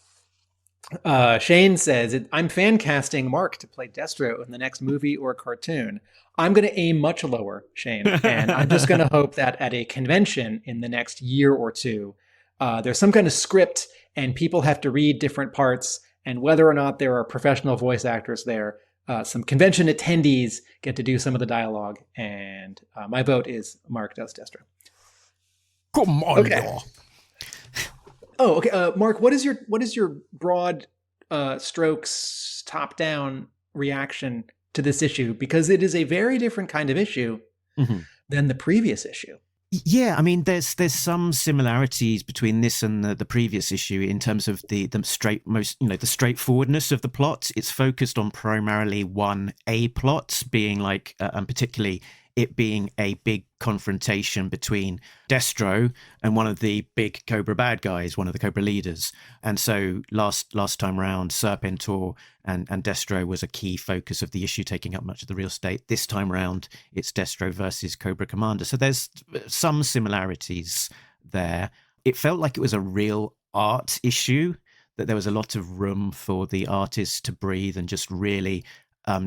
Shane says, I'm fan casting Mark to play Destro in the next movie or cartoon. I'm going to aim much lower, Shane, and I'm just going to hope that at a convention in the next year or two, there's some kind of script and people have to read different parts, and whether or not there are professional voice actors there, some convention attendees get to do some of the dialogue, and my vote is Mark does Destro. Come on, okay. Oh, okay. Mark, what is your broad strokes, top-down reaction to this issue? Because it is a very different kind of issue than the previous issue. Yeah, I mean, there's some similarities between this and the previous issue in terms of the straightforwardness of the plot. It's focused on primarily one A plot, being like, and particularly it being a big confrontation between Destro and one of the big Cobra bad guys, one of the Cobra leaders. And so last time round, Serpentor and Destro was a key focus of the issue, taking up much of the real estate. This time round, it's Destro versus Cobra Commander. So there's some similarities there. It felt like it was a real art issue, that there was a lot of room for the artists to breathe and just really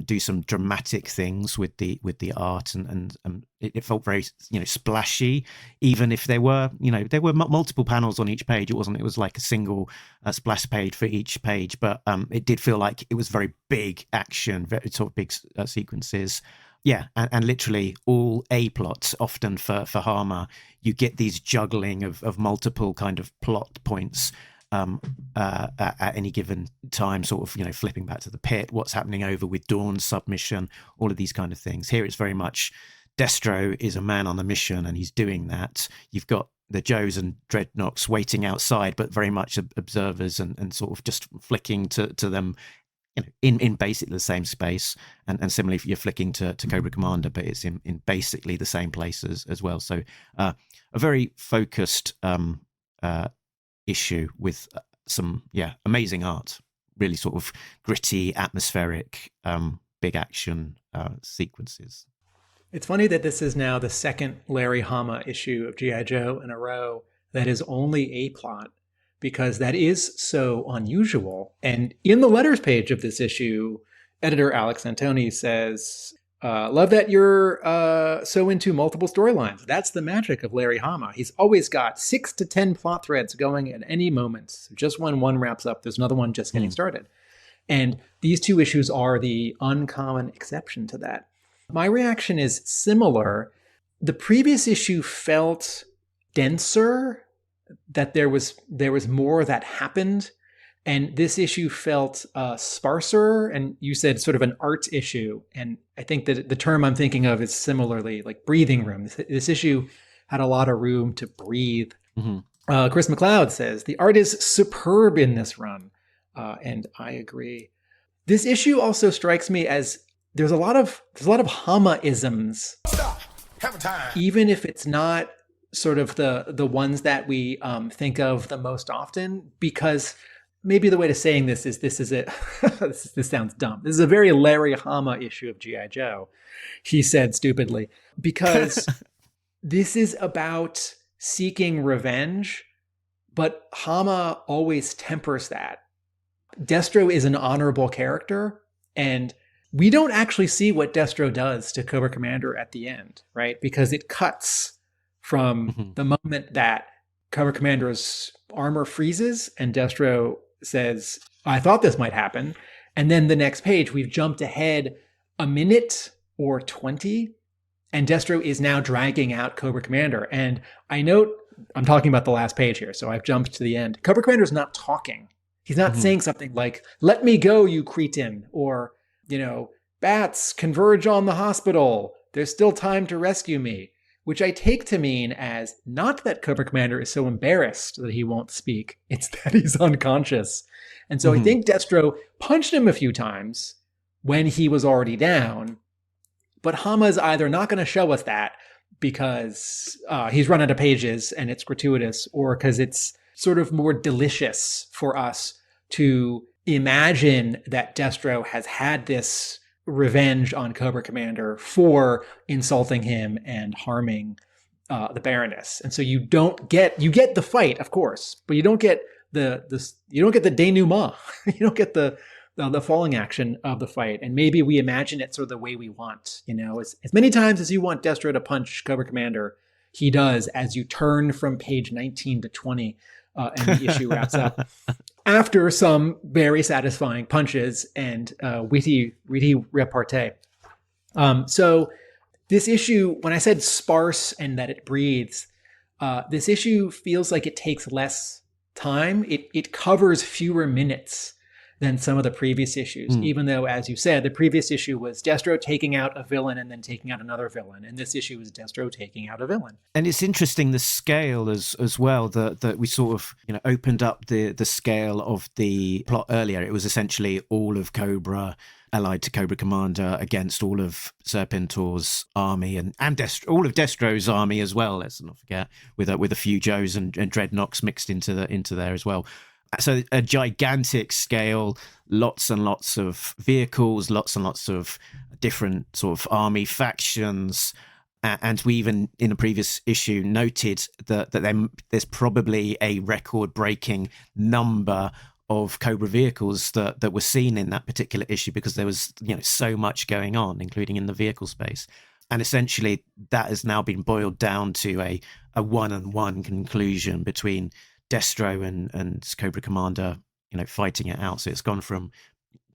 do some dramatic things with the art, and it felt very splashy, even if there were multiple panels on each page. It was like a single splash page for each page, but it did feel like it was very big action, very sort of big sequences. Yeah, and literally all A plots. Often for Hama, you get these juggling of multiple kind of plot points at any given time, sort of flipping back to the pit, what's happening over with Dawn's submission, all of these kind of things. Here it's very much Destro is a man on a mission and he's doing that. You've got the Joes and Dreadnoks waiting outside, but very much observers and sort of just flicking to them in basically the same space, and similarly you're flicking to Cobra Commander, but it's in basically the same places as well. So a very focused issue with some amazing art, really sort of gritty, atmospheric, big action sequences. It's funny that this is now the second Larry Hama issue of G.I. Joe in a row that is only a plot, because that is so unusual. And in the letters page of this issue, editor Alex Antone says, love that you're so into multiple storylines. That's the magic of Larry Hama. He's always got 6 to 10 plot threads going at any moment. So just when one wraps up, there's another one just getting started. And these two issues are the uncommon exception to that. My reaction is similar. the previous issue felt denser, that there was more that happened. And this issue felt sparser, and you said sort of an art issue. And I think that the term I'm thinking of is similarly like breathing room. This issue had a lot of room to breathe. Mm-hmm. Chris McLeod says, the art is superb in this run. And I agree. This issue also strikes me as there's a lot of Hama-isms. Stop. Have a time. Even if it's not sort of the ones that we think of the most often, because maybe the way to saying this is this sounds dumb. This is a very Larry Hama issue of G.I. Joe, he said stupidly, because this is about seeking revenge, but Hama always tempers that. Destro is an honorable character, and we don't actually see what Destro does to Cobra Commander at the end, right? Because it cuts from the moment that Cobra Commander's armor freezes and Destro says, I thought this might happen. And then the next page, we've jumped ahead a minute or 20, and Destro is now dragging out Cobra Commander. And I note, I'm talking about the last page here, so I've jumped to the end. Cobra Commander's not talking. He's not saying something like, let me go, you cretin, or, bats converge on the hospital. There's still time to rescue me, which I take to mean as not that Cobra Commander is so embarrassed that he won't speak. It's that he's unconscious. And so I think Destro punched him a few times when he was already down, but Hama's either not going to show us that because he's run out of pages and it's gratuitous, or because it's sort of more delicious for us to imagine that Destro has had this revenge on Cobra Commander for insulting him and harming the Baroness. And so you get the fight, of course, but you don't get the denouement. You don't get the falling action of the fight. And maybe we imagine it sort of the way we want. As many times as you want Destro to punch Cobra Commander, he does, as you turn from page 19 to 20 and the issue wraps up. After some very satisfying punches and witty repartee. So this issue, when I said sparse and that it breathes, this issue feels like it takes less time. It covers fewer minutes than some of the previous issues, even though, as you said, the previous issue was Destro taking out a villain and then taking out another villain. And this issue is Destro taking out a villain. And it's interesting, the scale as well, that we sort of opened up the scale of the plot earlier. It was essentially all of Cobra allied to Cobra Commander against all of Serpentor's army and all of Destro's army as well, let's not forget, with a few Joes and Dreadnoks mixed into there as well. So a gigantic scale, lots and lots of vehicles, lots and lots of different sort of army factions. And we even, in a previous issue, noted that there's probably a record-breaking number of Cobra vehicles that were seen in that particular issue, because there was so much going on, including in the vehicle space. And essentially that has now been boiled down to a one-on-one conclusion between Destro and Cobra Commander, fighting it out. So it's gone from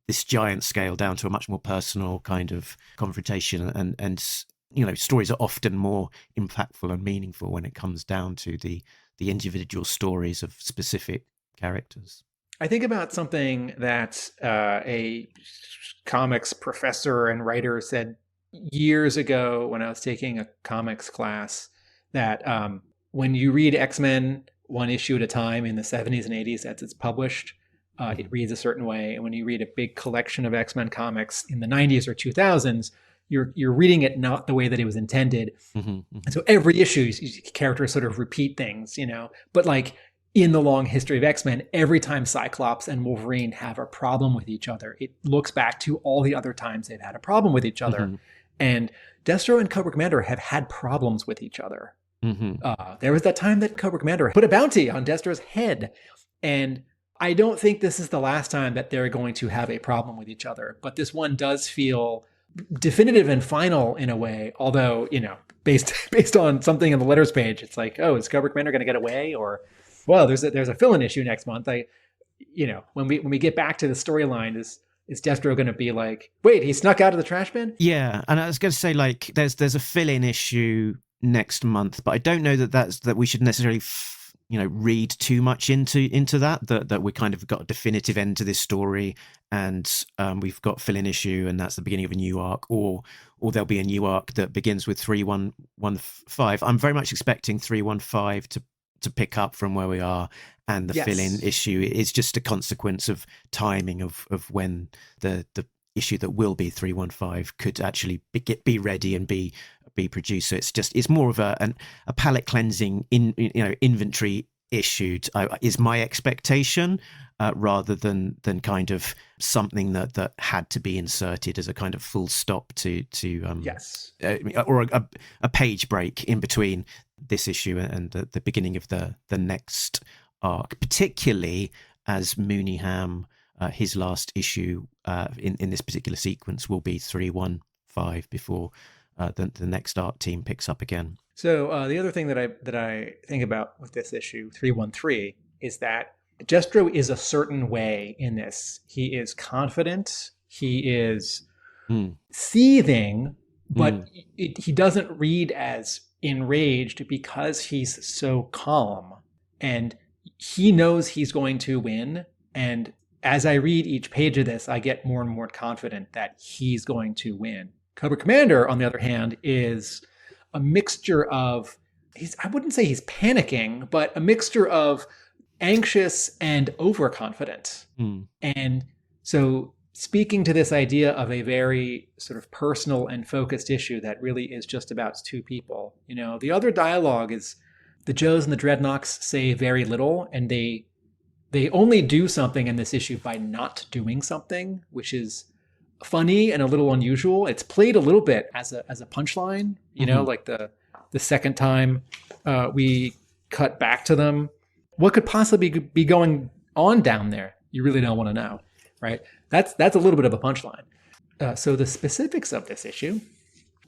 this giant scale down to a much more personal kind of confrontation. And stories are often more impactful and meaningful when it comes down to the individual stories of specific characters. I think about something that a comics professor and writer said years ago when I was taking a comics class, that when you read X-Men one issue at a time in the 70s and 80s as it's published, it reads a certain way. And when you read a big collection of X-Men comics in the 90s or 2000s, you're reading it not the way that it was intended. And so every issue, characters sort of repeat things, But like in the long history of X-Men, every time Cyclops and Wolverine have a problem with each other, it looks back to all the other times they've had a problem with each other. And Destro and Cobra Commander have had problems with each other. There was that time that Cobra Commander put a bounty on Destro's head. And I don't think this is the last time that they're going to have a problem with each other. But this one does feel definitive and final in a way. Although, based on something in the letters page, it's like, oh, is Cobra Commander going to get away? Or, well, there's a fill-in issue next month. When we get back to the storyline, is Destro going to be like, wait, he snuck out of the trash bin? Yeah, and I was going to say, like, there's a fill-in issue next month, but I don't know that we should necessarily read too much into that we kind of got a definitive end to this story, and we've got fill-in issue, and that's the beginning of a new arc, or there'll be a new arc that begins with 3115. I'm very much expecting 315 to pick up from where we are, and the fill-in issue is just a consequence of timing of when the issue that will be 315 could actually be ready and be produced. So it's more of a palette cleansing inventory issued is my expectation, rather than kind of something that had to be inserted as a kind of full stop to or a page break in between this issue and the beginning of the next arc, particularly as Mooneyham, his last issue in this particular sequence will be 315 before the next art team picks up again. So the other thing that I think about with this issue 313 is that Destro is a certain way in this. He is confident. He is seething, but he doesn't read as enraged because he's so calm, and he knows he's going to win. And as I read each page of this, I get more and more confident that he's going to win. Cobra Commander, on the other hand, is a mixture of, I wouldn't say he's panicking, but a mixture of anxious and overconfident. And so speaking to this idea of a very sort of personal and focused issue that really is just about two people, the other dialogue is the Joes and the Dreadnoks say very little, and they only do something in this issue by not doing something, which is funny and a little unusual. It's played a little bit as a punchline, like the second time we cut back to them. What could possibly be going on down there? You really don't want to know, right? That's a little bit of a punchline. So the specifics of this issue,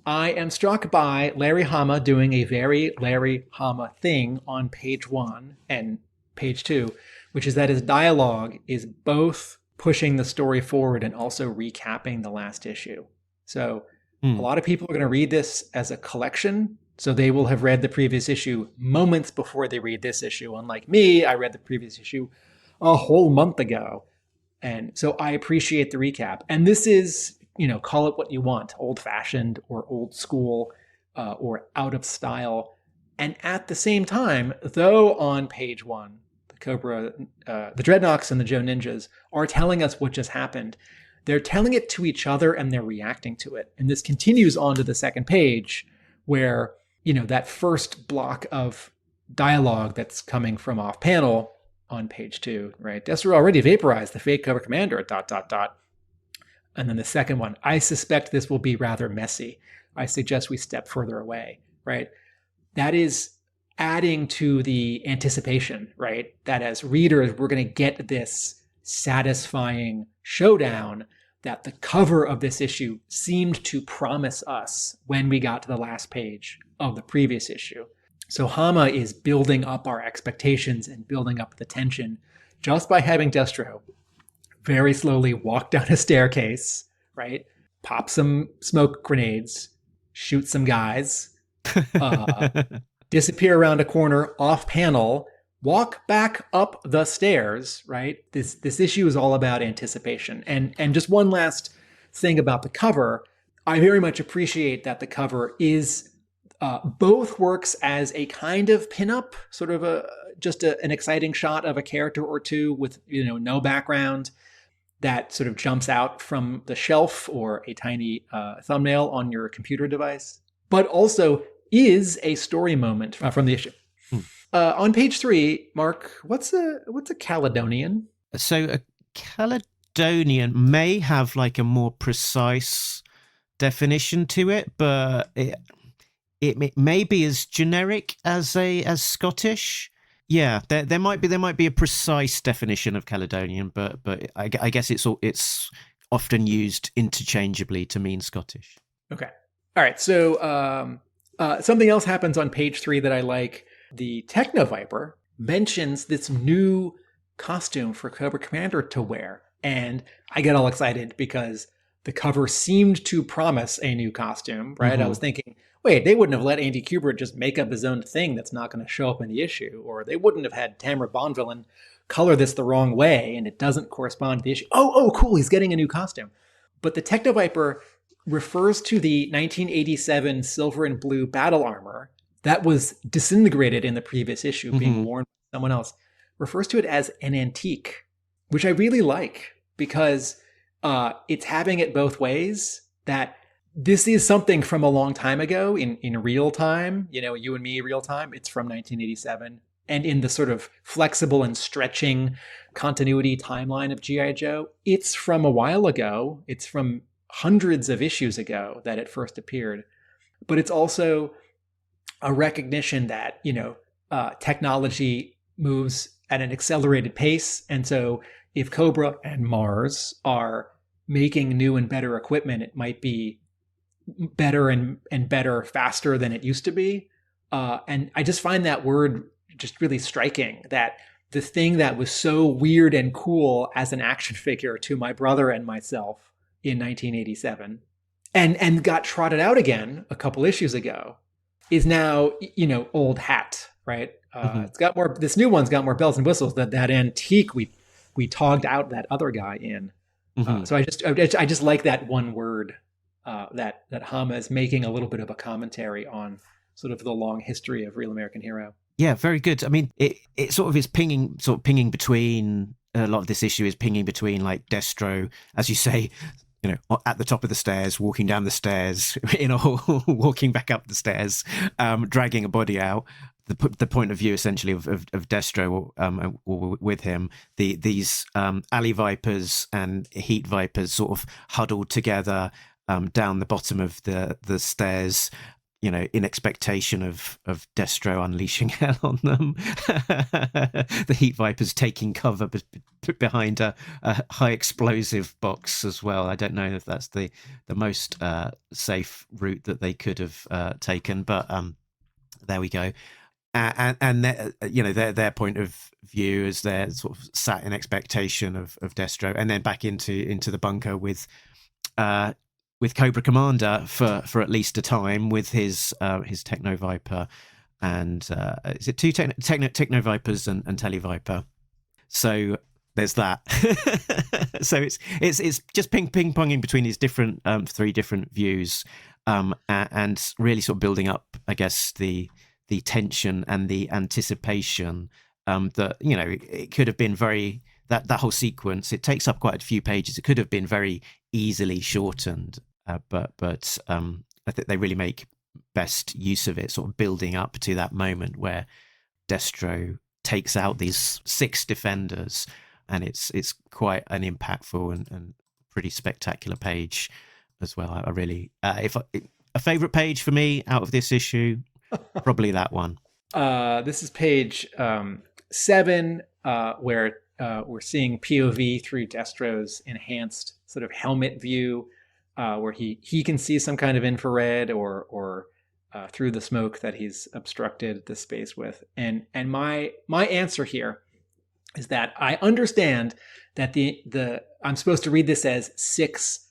I am struck by Larry Hama doing a very Larry Hama thing on page 1 and page 2, which is that his dialogue is both pushing the story forward and also recapping the last issue. So a lot of people are going to read this as a collection. So they will have read the previous issue moments before they read this issue. Unlike me, I read the previous issue a whole month ago. And so I appreciate the recap. And this is, call it what you want, old fashioned or old school or out of style. And at the same time, though on page 1, Cobra, the Dreadnoks and the Joe Ninjas are telling us what just happened. They're telling it to each other and they're reacting to it. And this continues on to the second page where, that first block of dialogue that's coming from off panel on page 2, right? Destro already vaporized the fake Cobra Commander, ... And then the second one, I suspect this will be rather messy. I suggest we step further away, right? That is adding to the anticipation, right? That as readers, we're going to get this satisfying showdown that the cover of this issue seemed to promise us when we got to the last page of the previous issue. So Hama is building up our expectations and building up the tension just by having Destro very slowly walk down a staircase, right? Pop some smoke grenades, shoot some guys, disappear around a corner off panel, walk back up the stairs, right? This issue is all about anticipation. And just one last thing about the cover, I very much appreciate that the cover is both works as a kind of pinup, sort of an exciting shot of a character or two with no background that sort of jumps out from the shelf or a tiny thumbnail on your computer device, but also is a story moment from the issue. On page 3, Mark, what's a Caledonian? So a Caledonian may have like a more precise definition to it, but it may be as generic as Scottish. Yeah, there might be a precise definition of Caledonian, but I guess it's often used interchangeably to mean Scottish. Okay. All right. So something else happens on page 3 that I like. The Techno Viper mentions this new costume for Cobra Commander to wear, and I get all excited because the cover seemed to promise a new costume, right? Mm-hmm. I was thinking, wait, they wouldn't have let Andy Kubert just make up his own thing that's not going to show up in the issue, or they wouldn't have had Tamara Bonvillain color this the wrong way and it doesn't correspond to the issue. Oh, cool, he's getting a new costume. But the Techno Viper refers to the 1987 silver and blue battle armor that was disintegrated in the previous issue, being worn by someone else, refers to it as an antique, which I really like because it's having it both ways, that this is something from a long time ago in real time, you and me real time. It's from 1987. And in the sort of flexible and stretching continuity timeline of G.I. Joe, it's from a while ago. It's from hundreds of issues ago that it first appeared. But it's also a recognition that, technology moves at an accelerated pace. And so if Cobra and Mars are making new and better equipment, it might be better and better faster than it used to be. And I just find that word just really striking, that the thing that was so weird and cool as an action figure to my brother and myself in 1987 and got trotted out again a couple issues ago is now, old hat, right? It's got more, this new one's got more bells and whistles. That antique we togged out that other guy in. So I just like that one word, that Hama is making a little bit of a commentary on sort of the long history of Real American Hero. Yeah, very good. I mean, it sort of is pinging between, a lot of this issue is pinging between like Destro, as you say, at the top of the stairs, walking down the stairs, in a hole, walking back up the stairs, dragging a body out. The point of view essentially of Destro or with him, these alley vipers and heat vipers sort of huddled together down the bottom of the stairs, in expectation of Destro unleashing hell on them. The heat vipers taking cover behind a high explosive box as well. I don't know if that's the most safe route that they could have taken, but there we go. And their point of view as they're sort of sat in expectation of Destro, and then back into the bunker with Cobra Commander for at least a time with his Techno Viper and is it two Techno Vipers and Tele Viper? So there's that. So it's just ping ponging between these different three different views, and really sort of building up, I guess, the tension and the anticipation that it could have been very, that whole sequence, it takes up quite a few pages. It could have been very easily shortened, but I think they really make best use of it, sort of building up to that moment where Destro takes out these 6 defenders, and it's quite an impactful and pretty spectacular page as well. I really, a favorite page for me out of this issue, probably that one. This is page 7, where we're seeing POV through Destro's enhanced sort of helmet view, where he can see some kind of infrared or through the smoke that he's obstructed the space with. And my answer here is that I understand that I'm supposed to read this as 6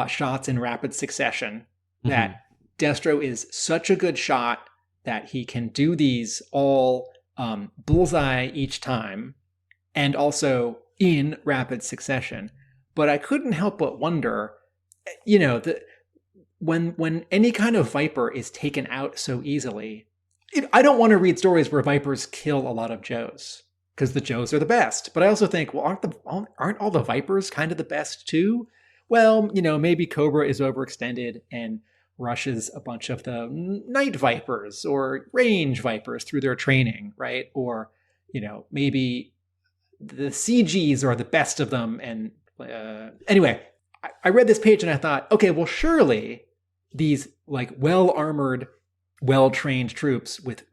shots in rapid succession, that Destro is such a good shot that he can do these all bullseye each time, and also in rapid succession. But I couldn't help but wonder, when any kind of Viper is taken out so easily, I don't want to read stories where Vipers kill a lot of Joes, because the Joes are the best. But I also think, well, aren't all the Vipers kind of the best too? Well, maybe Cobra is overextended and rushes a bunch of the Night Vipers or Range Vipers through their training, right? Or, maybe the CGs are the best of them. And anyway, I read this page and I thought, okay, well, surely these like well-armored, well-trained troops with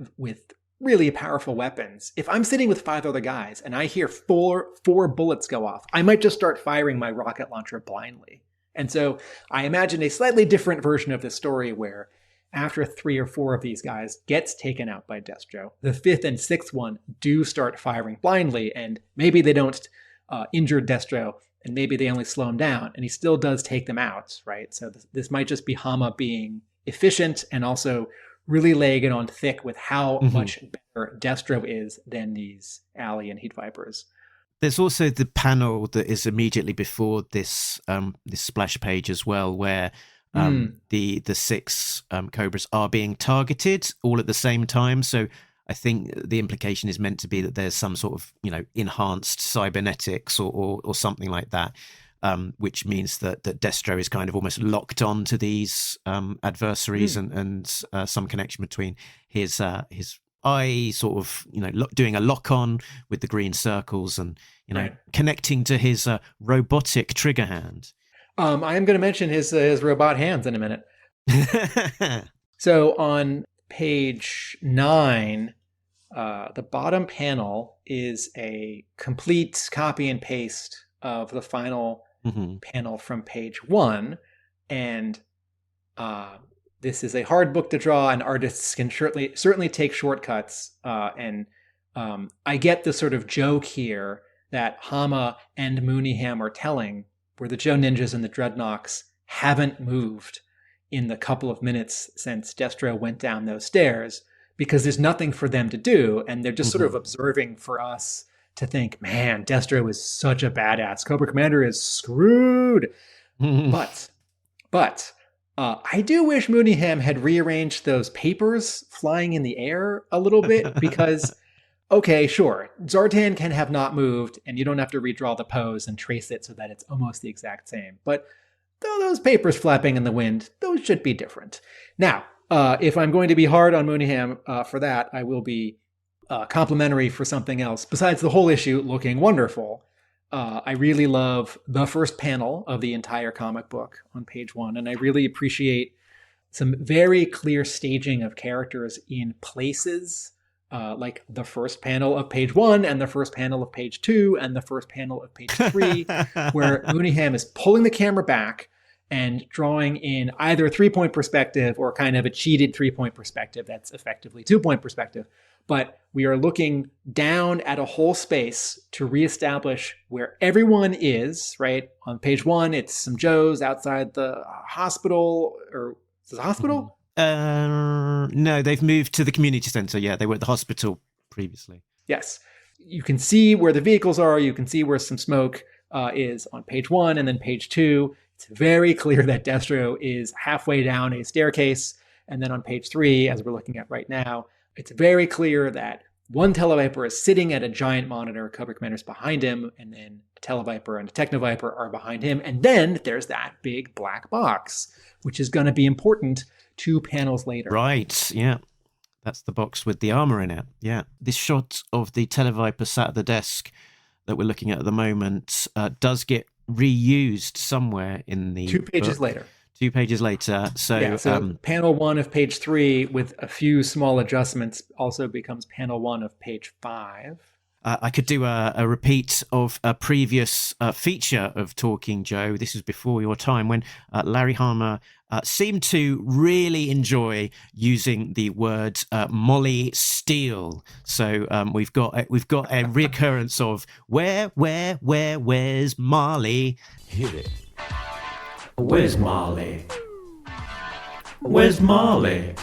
really powerful weapons, if I'm sitting with 5 other guys and I hear four bullets go off, I might just start firing my rocket launcher blindly. And so I imagine a slightly different version of this story where after 3 or 4 of these guys gets taken out by Destro, the 5th and 6th one do start firing blindly, and maybe they don't injure Destro, and maybe they only slow him down, and he still does take them out, right? So this might just be Hama being efficient and also really laying it on thick with how much better Destro is than these Alley and Heat Vipers. There's also the panel that is immediately before this this splash page as well, where the 6 Cobras are being targeted all at the same time. So I think the implication is meant to be that there's some sort of, enhanced cybernetics or something like that, which means that Destro is kind of almost locked on to these adversaries and some connection between his eye sort of, doing a lock on with the green circles and, connecting to his robotic trigger hand. I am going to mention his robot hands in a minute. So on page 9, the bottom panel is a complete copy and paste of the final panel from page 1. And this is a hard book to draw, and artists can certainly take shortcuts. And I get the sort of joke here that Hama and Mooneyham are telling, where the Joe Ninjas and the Dreadnoks haven't moved in the couple of minutes since Destro went down those stairs, because there's nothing for them to do, and they're just sort of observing for us to think, man, Destro is such a badass. Cobra Commander is screwed. But I do wish Mooneyham had rearranged those papers flying in the air a little bit, because, okay, sure, Zartan can have not moved, and you don't have to redraw the pose and trace it so that it's almost the exact same. But those papers flapping in the wind, those should be different. Now, if I'm going to be hard on Mooneyham for that, I will be complimentary for something else. Besides the whole issue looking wonderful, I really love the first panel of the entire comic book on page 1, and I really appreciate some very clear staging of characters in places, like the first panel of page 1 and the first panel of page 2 and the first panel of page 3, where Mooneyham is pulling the camera back and drawing in either a 3-point perspective or kind of a cheated 3-point perspective that's effectively 2-point perspective. But we are looking down at a whole space to reestablish where everyone is, right? On page 1, it's some Joes outside the hospital, or is it the hospital? No, they've moved to the community center. Yeah, they were at the hospital previously. Yes. You can see where the vehicles are. You can see where some smoke is on page 1, and then page 2. It's very clear that Destro is halfway down a staircase. And then on page 3, as we're looking at right now, it's very clear that one Televiper is sitting at a giant monitor, Cobra Commander's behind him, and then a Televiper and a Technoviper are behind him. And then there's that big black box, which is going to be important 2 panels later. Right, yeah. That's the box with the armor in it. Yeah. This shot of the Televiper sat at the desk that we're looking at the moment does get reused somewhere in the 2 pages book. later. 2 pages later. So panel 1 of page 3 with a few small adjustments also becomes panel 1 of page 5. I could do a repeat of a previous feature of Talking Joe. This was before your time, when Larry Hama seemed to really enjoy using the word Molly Steele. So we've got a reoccurrence of where's Marley? Hit it. Where's Marley? Where's Marley?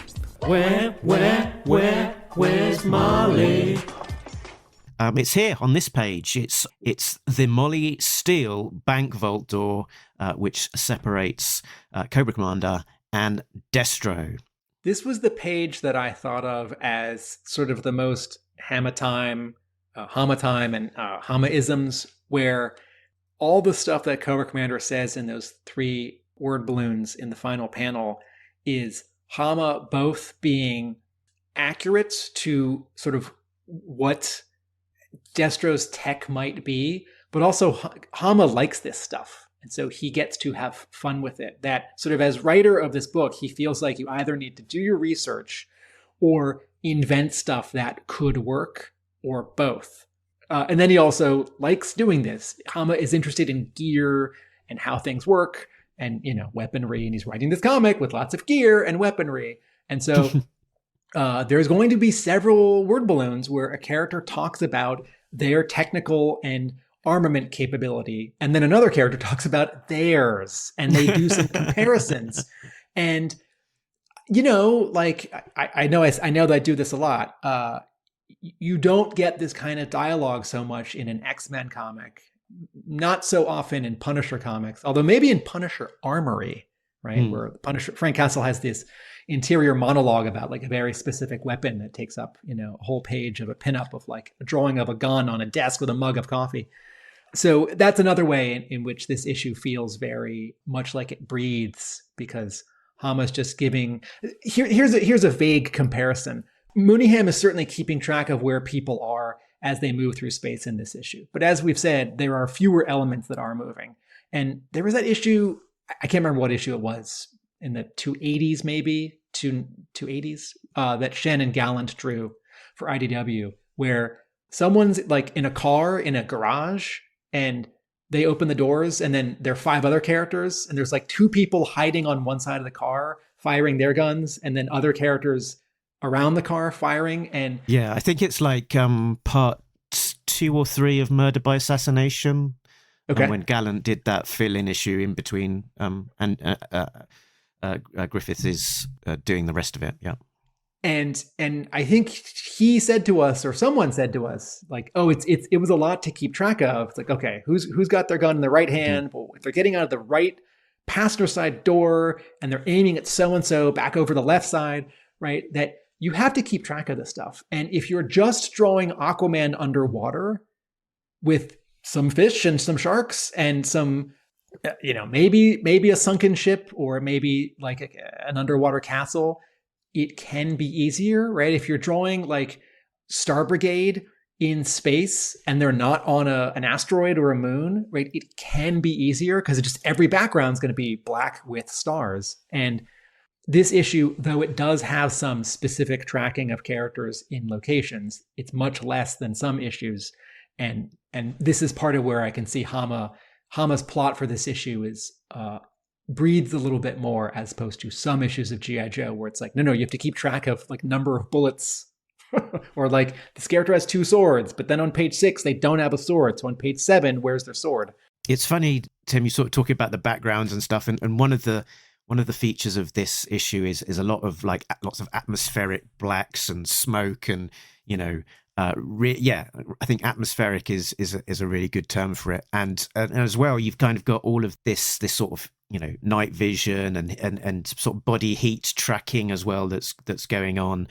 Where's Marley? It's here on this page. It's the Molly Steele bank vault door, which separates Cobra Commander and Destro. This was the page that I thought of as sort of the most Hama time and Hama-isms, where all the stuff that Cobra Commander says in those 3 word balloons in the final panel is Hama both being accurate to sort of what Destro's tech might be, but also Hama likes this stuff. And so he gets to have fun with it. That sort of, as writer of this book, he feels like you either need to do your research or invent stuff that could work, or both. And then he also likes doing this. Hama is interested in gear and how things work and, weaponry. And he's writing this comic with lots of gear and weaponry. And so there's going to be several word balloons where a character talks about their technical and armament capability, and then another character talks about theirs, and they do some comparisons. And Like I know that I do this a lot. You don't get this kind of dialogue so much in an X-Men comic, not so often in Punisher comics, although maybe in Punisher Armory, right? Where Punisher Frank Castle has this interior monologue about like a very specific weapon that takes up, a whole page of a pinup of like a drawing of a gun on a desk with a mug of coffee. So that's another way in which this issue feels very much like it breathes, because Hama's just giving. Here's a vague comparison. Mooneyham is certainly keeping track of where people are as they move through space in this issue. But as we've said, there are fewer elements that are moving. And there was that issue, I can't remember what issue it was, in the 280s maybe, 280s, that Shen and Gallant drew for IDW, where someone's like in a car in a garage and they open the doors and then there are 5 other characters and there's like 2 people hiding on one side of the car firing their guns and then other characters around the car firing. And yeah, I think it's like part 2 or 3 of Murder by Assassination. Okay. When Gallant did that fill-in issue in between, and Griffith is doing the rest of it. Yeah. And I think he said to us, or someone said to us, like, oh, it was a lot to keep track of. It's like, okay, who's got their gun in the right hand? Well, if they're getting out of the right passenger side door and they're aiming at so-and-so back over the left side, right? That you have to keep track of this stuff. And if you're just drawing Aquaman underwater with some fish and some sharks and some, maybe a sunken ship or maybe like an underwater castle, it can be easier, right? If you're drawing like Star Brigade in space and they're not on an asteroid or a moon, right? It can be easier because every background is going to be black with stars. And this issue, though it does have some specific tracking of characters in locations, it's much less than some issues. And this is part of where I can see Hama's plot for this issue is breathes a little bit more, as opposed to some issues of G.I. Joe where it's like, no, you have to keep track of like number of bullets or like this character has 2 swords, but then on page 6, they don't have a sword. So on page 7, where's their sword? It's funny, Tim, you sort of talking about the backgrounds and stuff. And one of the features of this issue is a lot of like lots of atmospheric blacks and smoke and, I think atmospheric is a really good term for it. And as well, you've kind of got all of this sort of, night vision and sort of body heat tracking as well that's going on.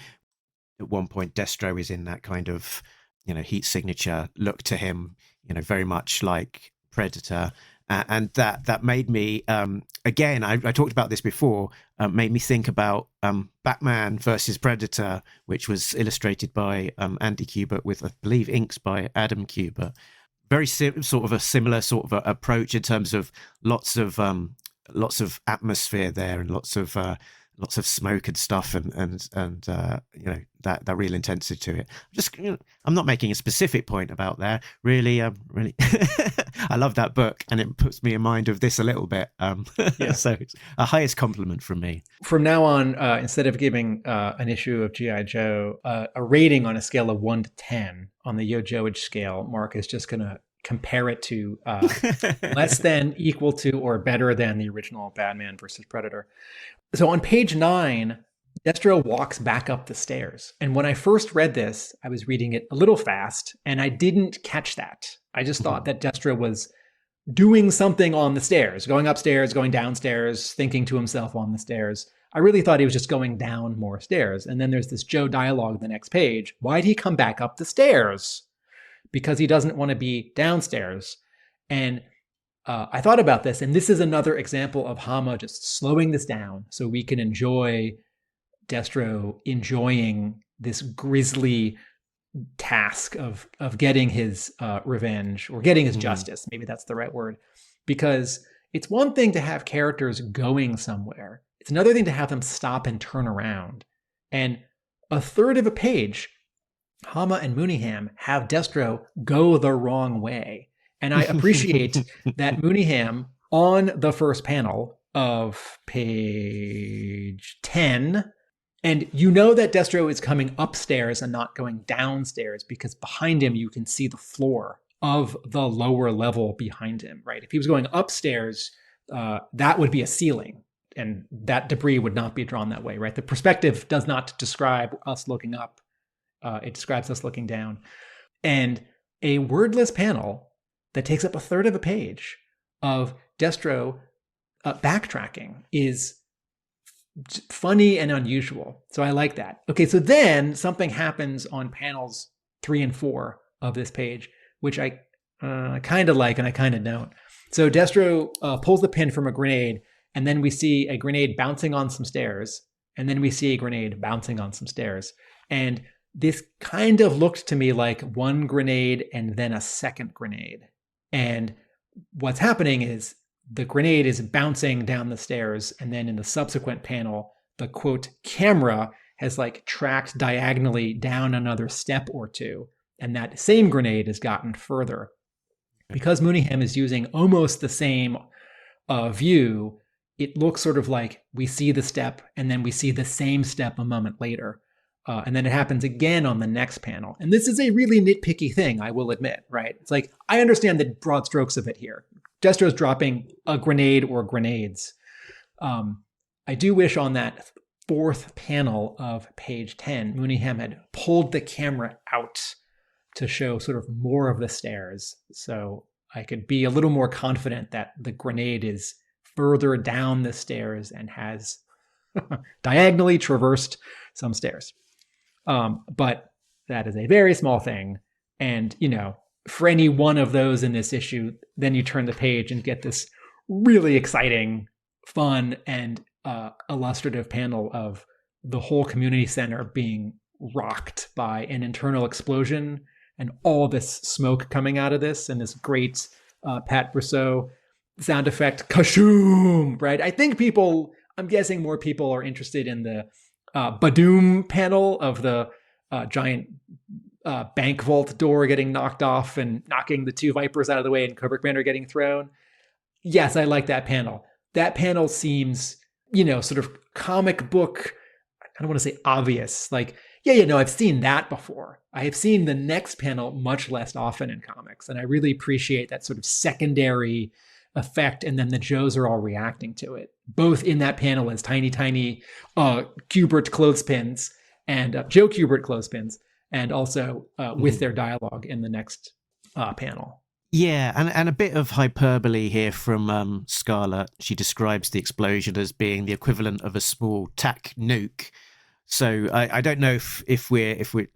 At one point, Destro is in that kind of, heat signature look to him, very much like Predator. And that made me, again, I talked about this before, made me think about Batman versus Predator, which was illustrated by Andy Kubert with, I believe, inks by Adam Kubert. Very sort of a similar sort of approach in terms of lots of atmosphere there and lots of smoke and stuff and that real intensity to it. I'm not making a specific point about there. Really, I love that book, and it puts me in mind of this a little bit. Yeah. So it's a highest compliment from me. From now on, instead of giving an issue of G.I. Joe a rating on a scale of 1 to 10 on the Yo Joage scale, Mark is just going to compare it to less than, equal to, or better than the original Batman versus Predator. So on page 9, Destro walks back up the stairs. And when I first read this, I was reading it a little fast, and I didn't catch that. I just thought that Destro was doing something on the stairs, going upstairs, going downstairs, thinking to himself on the stairs. I really thought he was just going down more stairs. And then there's this Joe dialogue the next page. Why'd he come back up the stairs? Because he doesn't want to be downstairs. And I thought about this, and this is another example of Hama just slowing this down so we can enjoy Destro enjoying this grisly task of getting his revenge, or getting his justice. Maybe that's the right word. Because it's one thing to have characters going somewhere. It's another thing to have them stop and turn around. And a third of a page, Hama and Mooneyham have Destro go the wrong way. And I appreciate that Mooneyham, on the first panel of page 10, and you know that Destro is coming upstairs and not going downstairs, because behind him you can see the floor of the lower level behind him, right? If he was going upstairs, that would be a ceiling. that debris would not be drawn that way, right? The perspective does not describe us looking up. It describes us looking down. And a wordless panel that takes up a third of a page of Destro backtracking is funny and unusual. So I like that. Okay, so then something happens on panels 3 and 4 of this page, which I kind of like and I kind of don't. So Destro pulls the pin from a grenade, and then we see a grenade bouncing on some stairs, and then we see a grenade bouncing on some stairs. And this kind of looked to me like one grenade and then a second grenade. And what's happening is the grenade is bouncing down the stairs, and then in the subsequent panel, the quote camera has like tracked diagonally down another step or two, and that same grenade has gotten further. Because Mooneyham is using almost the same view, it looks sort of like we see the step and then we see the same step a moment later. And then it happens again on the next panel. And this is a really nitpicky thing, I will admit, right? It's like, I understand the broad strokes of it here. Destro's dropping a grenade or grenades. I do wish on that fourth panel of page 10, Mooneyham had pulled the camera out to show sort of more of the stairs. So I could be a little more confident that the grenade is further down the stairs and has diagonally traversed some stairs. But that is a very small thing. And, you know, for any one of those in this issue, then you turn the page and get this really exciting, fun, and illustrative panel of the whole community center being rocked by an internal explosion and all this smoke coming out of this, and this great Pat Brousseau sound effect, kashoom, right? I think I'm guessing more people are interested in the Badoom panel of the giant bank vault door getting knocked off and knocking the two Vipers out of the way and Cobra Commander getting thrown. Yes, I like that panel. That panel seems, you know, sort of comic book, I don't want to say obvious, like, yeah, I've seen that before. I have seen the next panel much less often in comics, and I really appreciate that sort of secondary effect, and then the Joes are all reacting to it, both in that panel as tiny Kubert clothespins and Joe Kubert clothespins, and also with their dialogue in the next panel. Yeah, and a bit of hyperbole here from Scarlett. She describes the explosion as being the equivalent of a small tack nuke. So I don't know if we're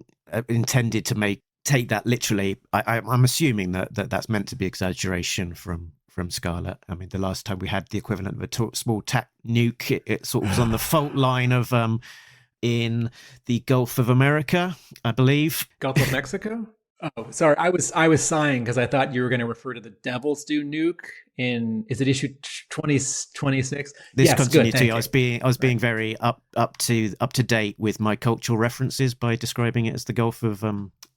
intended to take that literally. I'm assuming that's meant to be exaggeration from Scarlett. I mean, the last time we had the equivalent of a small tack nuke, it sort of was on the fault line of in the Gulf of America, I believe. Gulf of Mexico? Oh, sorry. I was sighing because I thought you were going to refer to the Devil's Due nuke is it issue 2026? This yes, continuity. Good, I was being very up to date with my cultural references by describing it as the Gulf of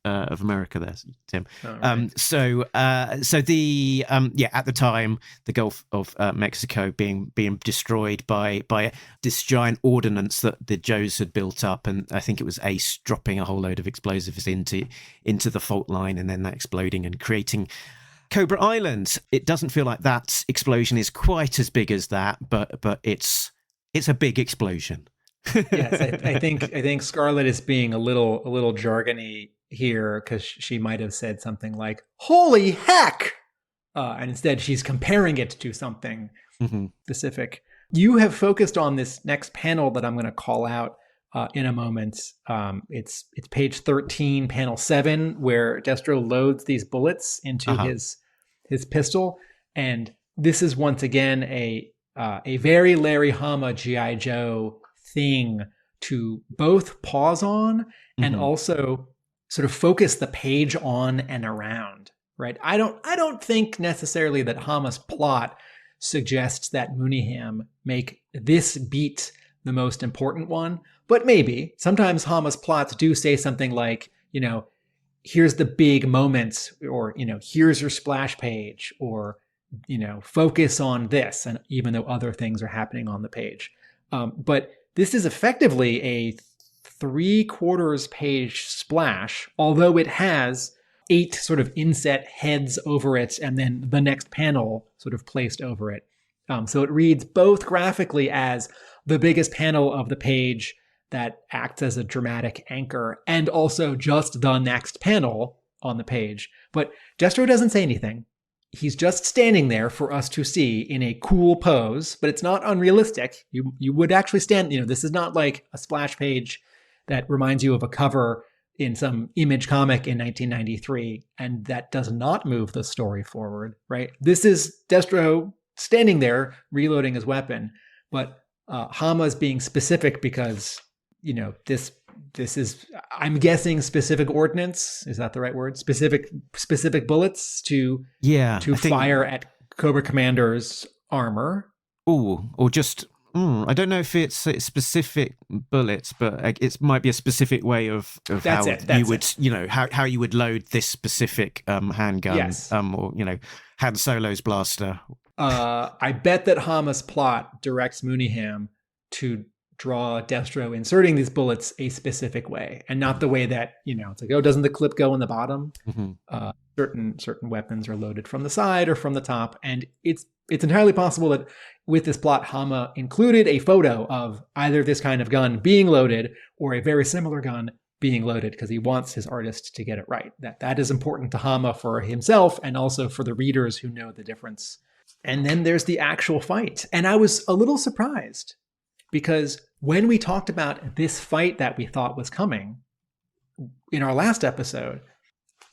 America. There, Tim. Oh, right. So the at the time the Gulf of Mexico being destroyed by this giant ordnance that the Joes had built up, and I think it was Ace dropping a whole load of explosives into the fault line, and then that exploding and creating Cobra Island. It doesn't feel like that explosion is quite as big as that, but it's a big explosion. Yes, I think Scarlett is being a little jargony here because she might have said something like "Holy heck," and instead she's comparing it to something specific. You have focused on this next panel that I'm going to call out in a moment. It's page 13, panel 7, where Destro loads these bullets into his pistol, and this is once again a very Larry Hama G.I. Joe thing to both pause on and also sort of focus the page on and around, right? I don't think necessarily that Hama's plot suggests that Mooneyham make this beat the most important one, but maybe. Sometimes Hama's plots do say something like, you know, here's the big moments, or, you know, here's your splash page, or, you know, focus on this, and even though other things are happening on the page. But this is effectively a 3/4 page splash, although it has 8 sort of inset heads over it and then the next panel sort of placed over it. So it reads both graphically as the biggest panel of the page that acts as a dramatic anchor, and also just the next panel on the page. But Destro doesn't say anything. He's just standing there for us to see in a cool pose, but it's not unrealistic. You would actually stand, this is not like a splash page that reminds you of a cover in some Image comic in 1993, and that does not move the story forward, right? This is Destro standing there reloading his weapon, but Hama is being specific because, this is, I'm guessing, specific ordnance. Is that the right word? Specific bullets to fire at Cobra Commander's armor. Oh, or just I don't know if it's specific bullets, but it might be a specific way of how you would, how you would load this specific handgun, yes. Or Han Solo's blaster. I bet that Hama's plot directs Mooneyham to draw Destro inserting these bullets a specific way, and not the way that it's like, oh, doesn't the clip go in the bottom? Mm-hmm. Certain weapons are loaded from the side or from the top, and it's entirely possible that with this plot, Hama included a photo of either this kind of gun being loaded or a very similar gun being loaded, because he wants his artist to get it right. That is important to Hama for himself and also for the readers who know the difference. And then there's the actual fight, and I was a little surprised, because when we talked about this fight that we thought was coming in our last episode,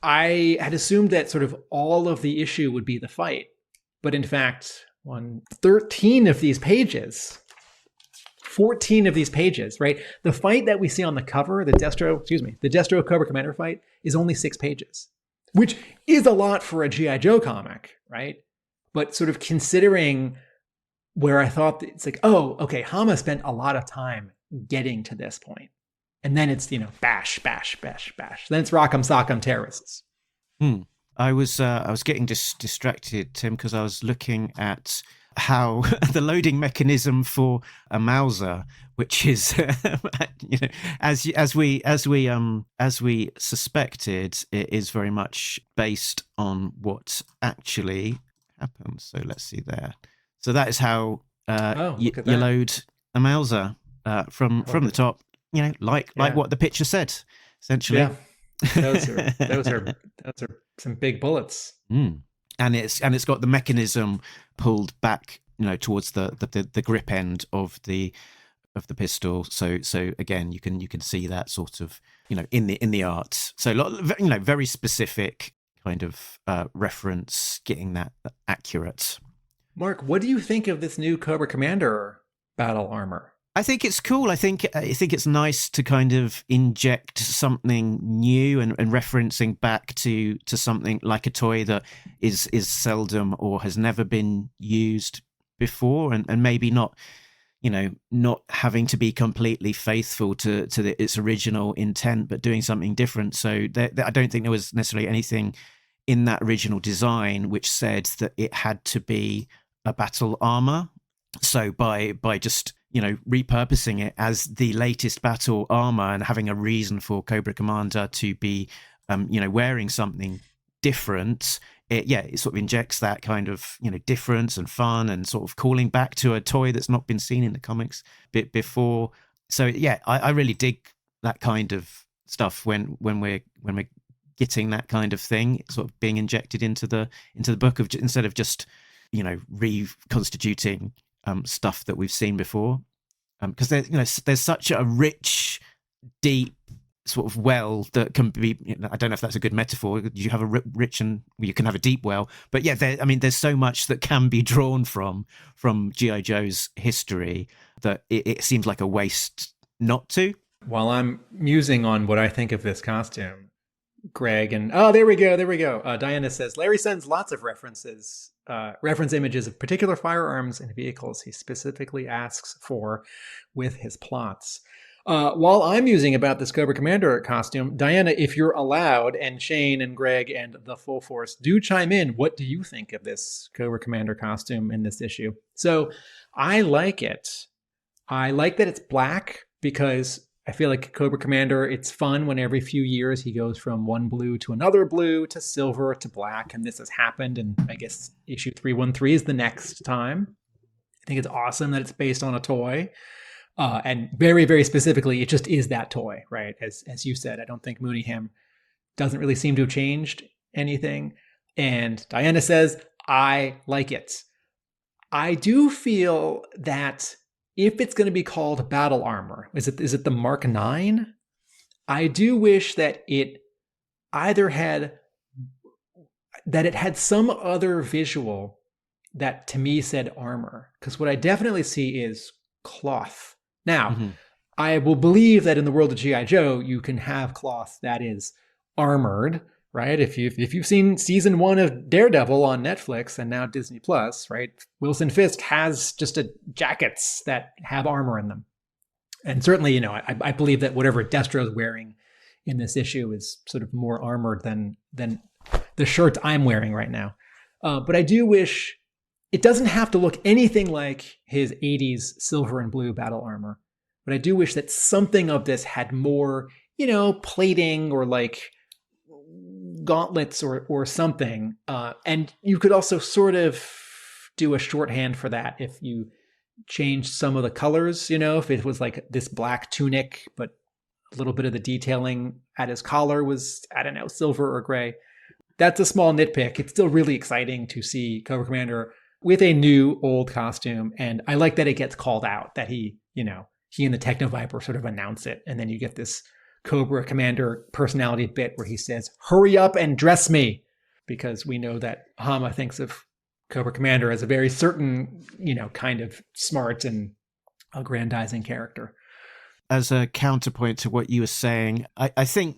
I had assumed that sort of all of the issue would be the fight. But in fact, 13 of these pages, 14 of these pages, right? The fight that we see on the cover, the Destro Cobra Commander fight, is only 6 pages, which is a lot for a G.I. Joe comic, right? But sort of considering where I thought it's like, oh, okay, Hama spent a lot of time getting to this point. And then it's, bash, bash, bash, bash. Then it's rock'em sock'em terrorists. I was getting distracted, Tim, because I was looking at how the loading mechanism for a Mauser, which is, as we suspected, it is very much based on what actually happens. So let's see there. So that is how you load a Mauser from the top. Like what the picture said, essentially. Yeah, those are some big bullets. And it's got the mechanism pulled back, towards the grip end of the pistol. So again, you can see that sort of in the art. So very specific kind of reference, getting that accurate. Mark, what do you think of this new Cobra Commander battle armor? I think it's cool. I think it's nice to kind of inject something new and referencing back to something like a toy that is seldom or has never been used before, and maybe not having to be completely faithful to its original intent, but doing something different. So I don't think there was necessarily anything in that original design which said that it had to be a battle armor. So by just repurposing it as the latest battle armor and having a reason for Cobra Commander to be, wearing something different, it sort of injects that kind of, difference and fun and sort of calling back to a toy that's not been seen in the comics before. So yeah, I really dig that kind of stuff when we're getting that kind of thing sort of being injected into the book instead of just reconstituting stuff that we've seen before, because there's such a rich, deep sort of well that can be. I don't know if that's a good metaphor. You have a rich and you can have a deep well, but yeah, there's so much that can be drawn from G.I. Joe's history that it seems like a waste not to. While I'm musing on what I think of this costume, Greg and there we go. Diana says Larry sends lots of reference images of particular firearms and vehicles he specifically asks for with his plots. While I'm musing about this Cobra Commander costume, Diana, if you're allowed, and Shane and Greg and the full force do chime in, what do you think of this Cobra Commander costume in this issue? So I like it. I like that it's black, because I feel like Cobra Commander, it's fun when every few years he goes from one blue to another blue to silver to black. And this has happened. And I guess issue 313 is the next time. I think it's awesome that it's based on a toy. And very, very specifically, it just is that toy, right? As you said, I don't think Mooneyham doesn't really seem to have changed anything. And Diana says, I like it. I do feel that if it's going to be called battle armor, is it the Mark 9? I do wish that it either had some other visual that to me said armor. Because what I definitely see is cloth. Now, I will believe that in the world of G.I. Joe, you can have cloth that is armored, right? If you've seen season 1 of Daredevil on Netflix and now Disney Plus, right? Wilson Fisk has just jackets that have armor in them. And certainly, I believe that whatever Destro's wearing in this issue is sort of more armored than the shirt I'm wearing right now. But I do wish it doesn't have to look anything like his 80s silver and blue battle armor. But I do wish that something of this had more, plating or like gauntlets or something. And you could also sort of do a shorthand for that if you changed some of the colors, if it was like this black tunic, but a little bit of the detailing at his collar was, I don't know, silver or gray. That's a small nitpick. It's still really exciting to see Cobra Commander with a new old costume. And I like that it gets called out, that he and the Techno Viper sort of announce it. And then you get this Cobra Commander personality bit where he says, hurry up and dress me. Because we know that Hama thinks of Cobra Commander as a very certain, kind of smart and aggrandizing character. As a counterpoint to what you were saying, I think,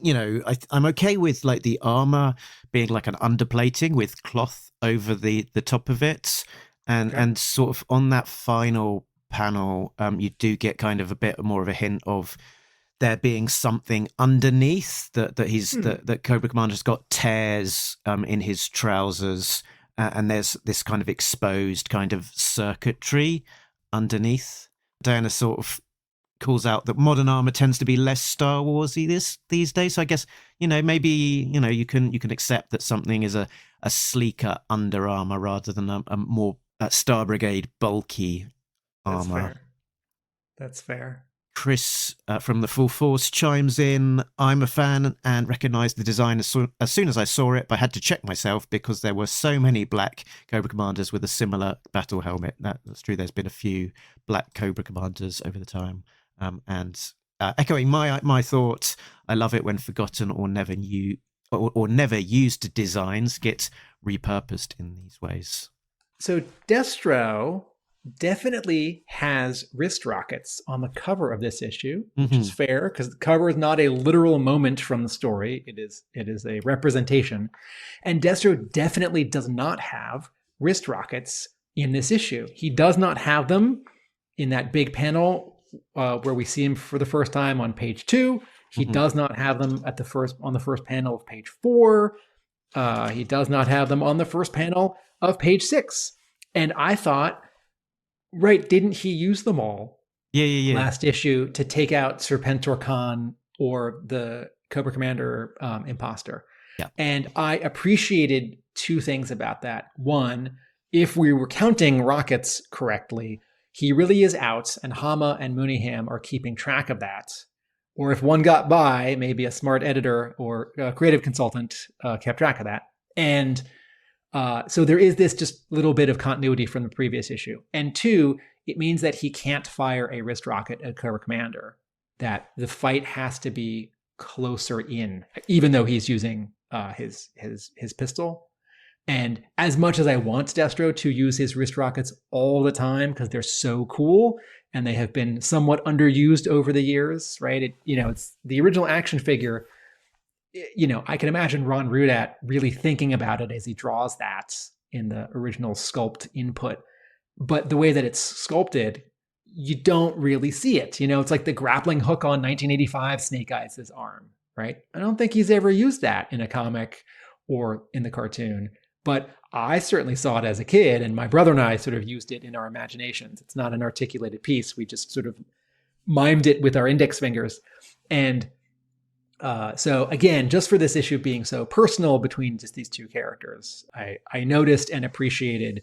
I'm okay with like the armor being like an underplating with cloth over the top of it. And sort of on that final panel, you do get kind of a bit more of a hint of there being something underneath that Cobra Commander's got tears in his trousers. And there's this kind of exposed kind of circuitry underneath. Diana sort of calls out that modern armor tends to be less Star Warsy these days. So I guess, maybe, you can accept that something is a sleeker under armor rather than a more Star Brigade bulky armor. That's fair. Chris from the Full Force chimes in. I'm a fan and recognized the design as soon as I saw it, but I had to check myself because there were so many black Cobra Commanders with a similar battle helmet. That's true. There's been a few black Cobra Commanders over the time. And echoing my thoughts, I love it when forgotten or never used designs get repurposed in these ways. So Destro definitely has wrist rockets on the cover of this issue, which is fair because the cover is not a literal moment from the story. It is a representation. And Destro definitely does not have wrist rockets in this issue. He does not have them in that big panel where we see him for the first time on page 2. He does not have them on the first panel of page 4. He does not have them on the first panel of page 6. And I thought, right, didn't he use them all last issue to take out Serpentor Khan or the Cobra Commander imposter? Yeah. And I appreciated two things about that. One, if we were counting rockets correctly, he really is out, and Hama and Mooneyham are keeping track of that. Or if one got by, maybe a smart editor or a creative consultant kept track of that. And so there is this just little bit of continuity from the previous issue. And two, it means that he can't fire a wrist rocket at Cobra Commander, that the fight has to be closer in, even though he's using his pistol. And as much as I want Destro to use his wrist rockets all the time because they're so cool and they have been somewhat underused over the years, right? It's the original action figure. I can imagine Ron Rudat really thinking about it as he draws that in the original sculpt input. But the way that it's sculpted, you don't really see it. It's like the grappling hook on 1985 Snake Eyes' arm, right? I don't think he's ever used that in a comic or in the cartoon. But I certainly saw it as a kid, and my brother and I sort of used it in our imaginations. It's not an articulated piece. We just sort of mimed it with our index fingers. And so again, just for this issue being so personal between just these two characters, I noticed and appreciated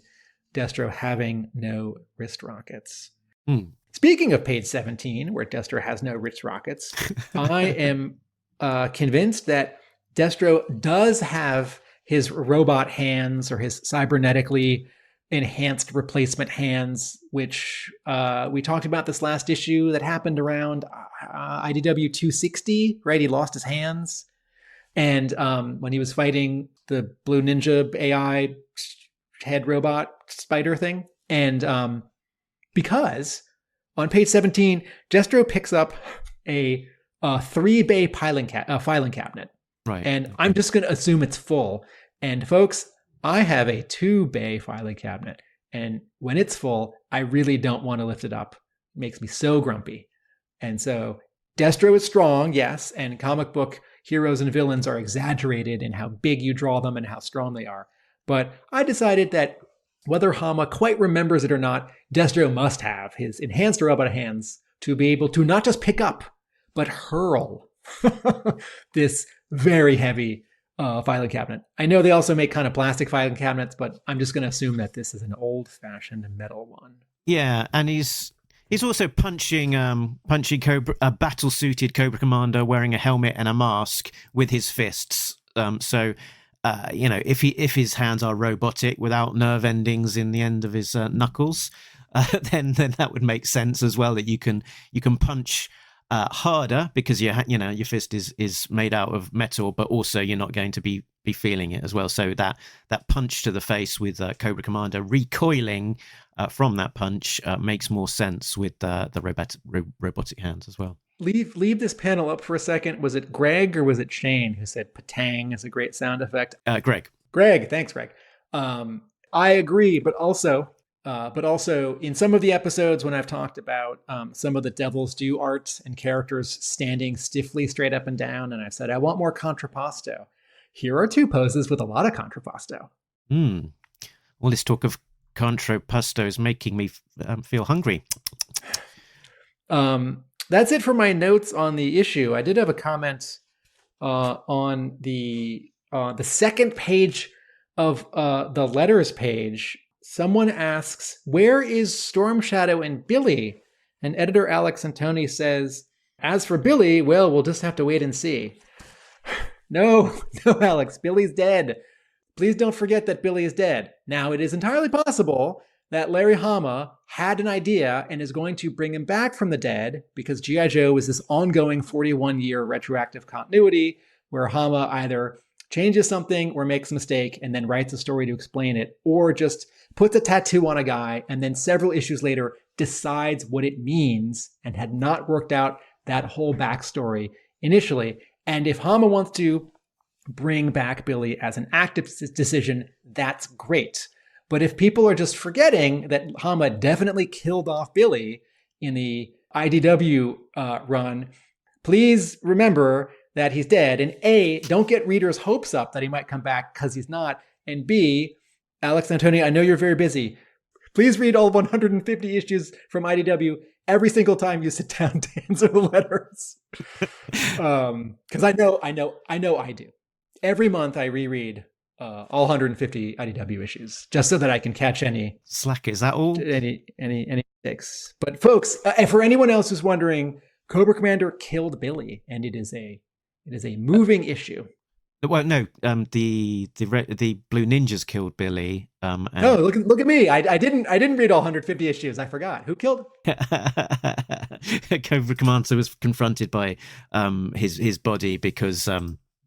Destro having no wrist rockets. Hmm. Speaking of page 17, where Destro has no wrist rockets, I am convinced that Destro does have his robot hands or his cybernetically enhanced replacement hands, which we talked about this last issue that happened around IDW 260, right? He lost his hands. And when he was fighting the Blue Ninja AI head robot spider thing. And because on page 17, Destro picks up a 3-bay filing cabinet. Right. And I'm just going to assume it's full. And folks, I have a 2-bay filing cabinet. And when it's full, I really don't want to lift it up. It makes me so grumpy. And so Destro is strong, yes, and comic book heroes and villains are exaggerated in how big you draw them and how strong they are. But I decided that whether Hama quite remembers it or not, Destro must have his enhanced robot hands to be able to not just pick up, but hurl this very heavy filing cabinet. I know they also make kind of plastic filing cabinets, but I'm just going to assume that this is an old-fashioned metal one. Yeah, and he's also punching Cobra, a battle-suited Cobra Commander wearing a helmet and a mask with his fists. So if his hands are robotic without nerve endings in the end of his knuckles, then that would make sense as well. That you can punch harder because your fist is made out of metal, but also you're not going to be feeling it as well. So that punch to the face with Cobra Commander recoiling from that punch makes more sense with the robotic hands as well. Leave this panel up for a second. Was it Greg or was it Shane who said patang is a great sound effect? Greg, thanks, Greg. I agree, but also in some of the episodes when I've talked about some of the Devil's Due art and characters standing stiffly straight up and down, and I've said I want more contrapposto. Here are 2 poses with a lot of contrapposto. All this talk of contrapposto is making me feel hungry. That's it for my notes on the issue. I did have a comment on the second page of the letters page. Someone asks, where is Storm Shadow and Billy? And editor Alex Antone says, as for Billy, well, we'll just have to wait and see. No, Alex, Billy's dead. Please don't forget that Billy is dead. Now, it is entirely possible that Larry Hama had an idea and is going to bring him back from the dead because G.I. Joe is this ongoing 41-year retroactive continuity where Hama either changes something or makes a mistake and then writes a story to explain it, or just puts a tattoo on a guy and then several issues later decides what it means and had not worked out that whole backstory initially. And if Hama wants to bring back Billy as an active decision, that's great. But if people are just forgetting that Hama definitely killed off Billy in the IDW run, please remember that he's dead. And A, don't get readers' hopes up that he might come back because he's not. And B, Alex Antone, I know you're very busy. Please read all 150 issues from IDW every single time you sit down to answer the letters. Because I know I do. Every month I reread all 150 IDW issues just so that I can catch any slack. Is that all? Any mistakes. But folks, for anyone else who's wondering, Cobra Commander killed Billy, and it is a moving issue. Well, no, the Blue Ninjas killed Billy. No, look at me! I didn't read all 150 issues. I forgot who killed. Cobra Commander was confronted by his body because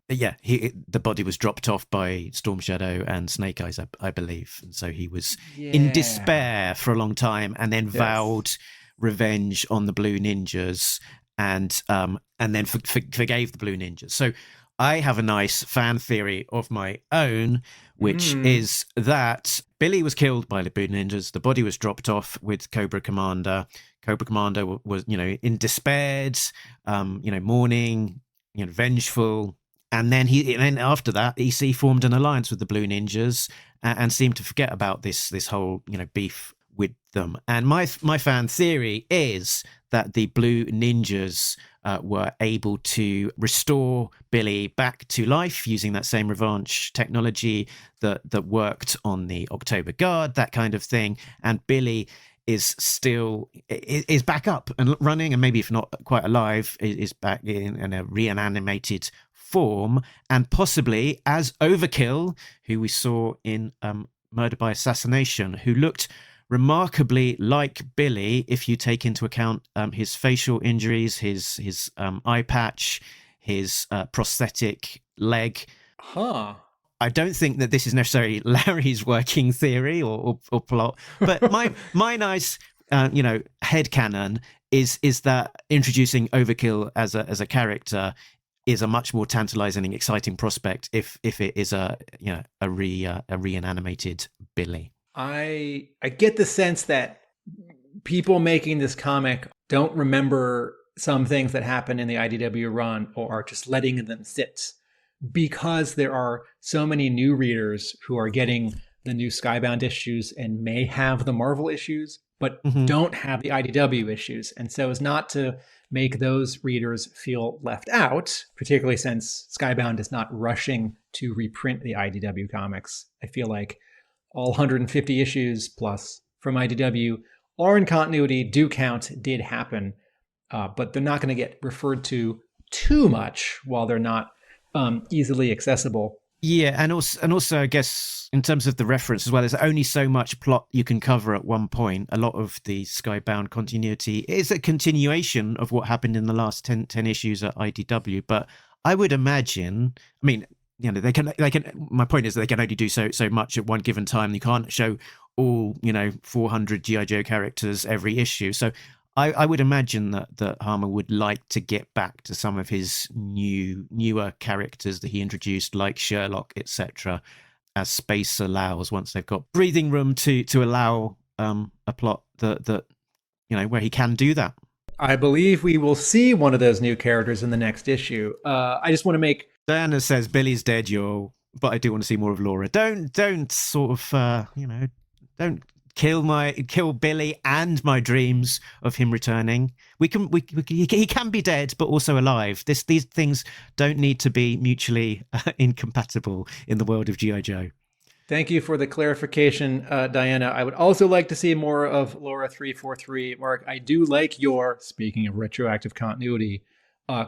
the body was dropped off by Storm Shadow and Snake Eyes, I believe, and so he was in despair for a long time, and then vowed revenge on the Blue Ninjas, and then forgave the Blue Ninjas. So I have a nice fan theory of my own, which is that Billy was killed by the Blue Ninjas. The body was dropped off with Cobra Commander. Cobra Commander was, in despair, mourning, vengeful. And then after that, EC formed an alliance with the Blue Ninjas and seemed to forget about this whole, beef with them. And my fan theory is that the Blue Ninjas were able to restore Billy back to life using that same revanche technology that worked on the October Guard, that kind of thing. And Billy is back up and running, and maybe if not quite alive, is back in a reanimated form, and possibly as Overkill, who we saw in Murder by Assassination, who looked remarkably like Billy if you take into account his facial injuries, his eye patch, his prosthetic leg. Huh. I don't think that this is necessarily Larry's working theory or plot, but my nice headcanon is that introducing Overkill as a character is a much more tantalizing and exciting prospect if it is a reanimated Billy. I get the sense that people making this comic don't remember some things that happen in the IDW run, or are just letting them sit, because there are so many new readers who are getting the new Skybound issues and may have the Marvel issues, but don't have the IDW issues. And so as not to make those readers feel left out, particularly since Skybound is not rushing to reprint the IDW comics, I feel like all 150 issues plus from IDW are in continuity, do count, did happen, but they're not going to get referred to too much while they're not easily accessible. Yeah, and also, I guess in terms of the reference as well, there's only so much plot you can cover at one point. A lot of the Skybound continuity is a continuation of what happened in the last 10 issues at IDW. But I would imagine, I mean, they can. My point is that they can only do so much at one given time. You can't show all 400 G.I. Joe characters every issue. So I would imagine that Hama would like to get back to some of his newer characters that he introduced, like Sherlock, etc., as space allows, once they've got breathing room to allow a plot that where he can do that. I believe we will see one of those new characters in the next issue. I just want to make... Diana says, Billy's dead, but I do want to see more of Laura. Don't sort of, don't kill Billy and my dreams of him returning. He can be dead but also alive. These things don't need to be mutually incompatible in the world of G.I. Joe. Thank you for the clarification, Diana. I would also like to see more of Laura 343. Mark, I do like your, speaking of retroactive continuity,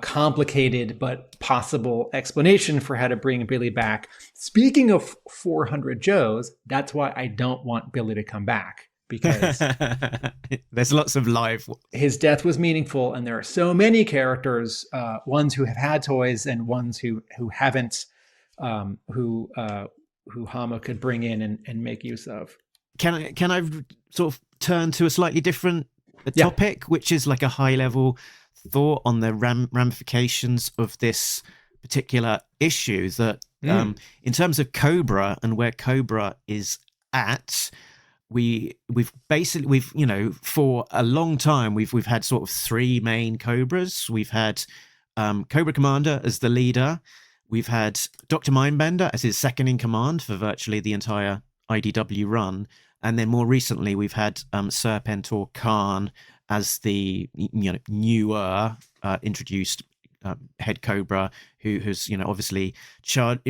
complicated but possible explanation for how to bring Billy back. Speaking of 400 Joes, that's why I don't want Billy to come back, because there's lots of live. His death was meaningful, and there are so many characters, ones who have had toys and ones who haven't, who Hama could bring in and make use of. Can I sort of turn to a slightly different topic, which is like a high level thought on the ramifications of this particular issue, that in terms of Cobra and where Cobra is at, we've for a long time we've had sort of three main Cobras. We've had Cobra Commander as the leader. We've had Dr. Mindbender as his second in command for virtually the entire IDW run. And then more recently, we've had Serpentor Khan as the newer introduced head Cobra, who's obviously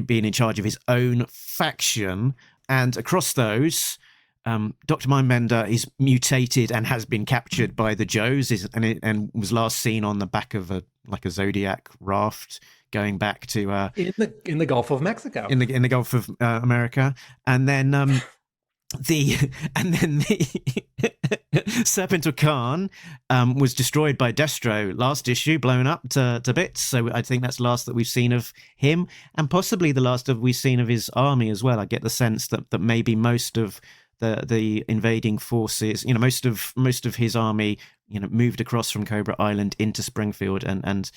been in charge of his own faction. And across those, Dr. Mindbender is mutated and has been captured by the Joes, and was last seen on the back of a Zodiac raft going back to in the Gulf of Mexico, in the Gulf of America, and then the Serpentor Khan was destroyed by Destro last issue, blown up to bits. So I think that's the last that we've seen of him, and possibly the last we've seen of his army as well. I get the sense that maybe most of the invading forces, most of his army, moved across from Cobra Island into Springfield and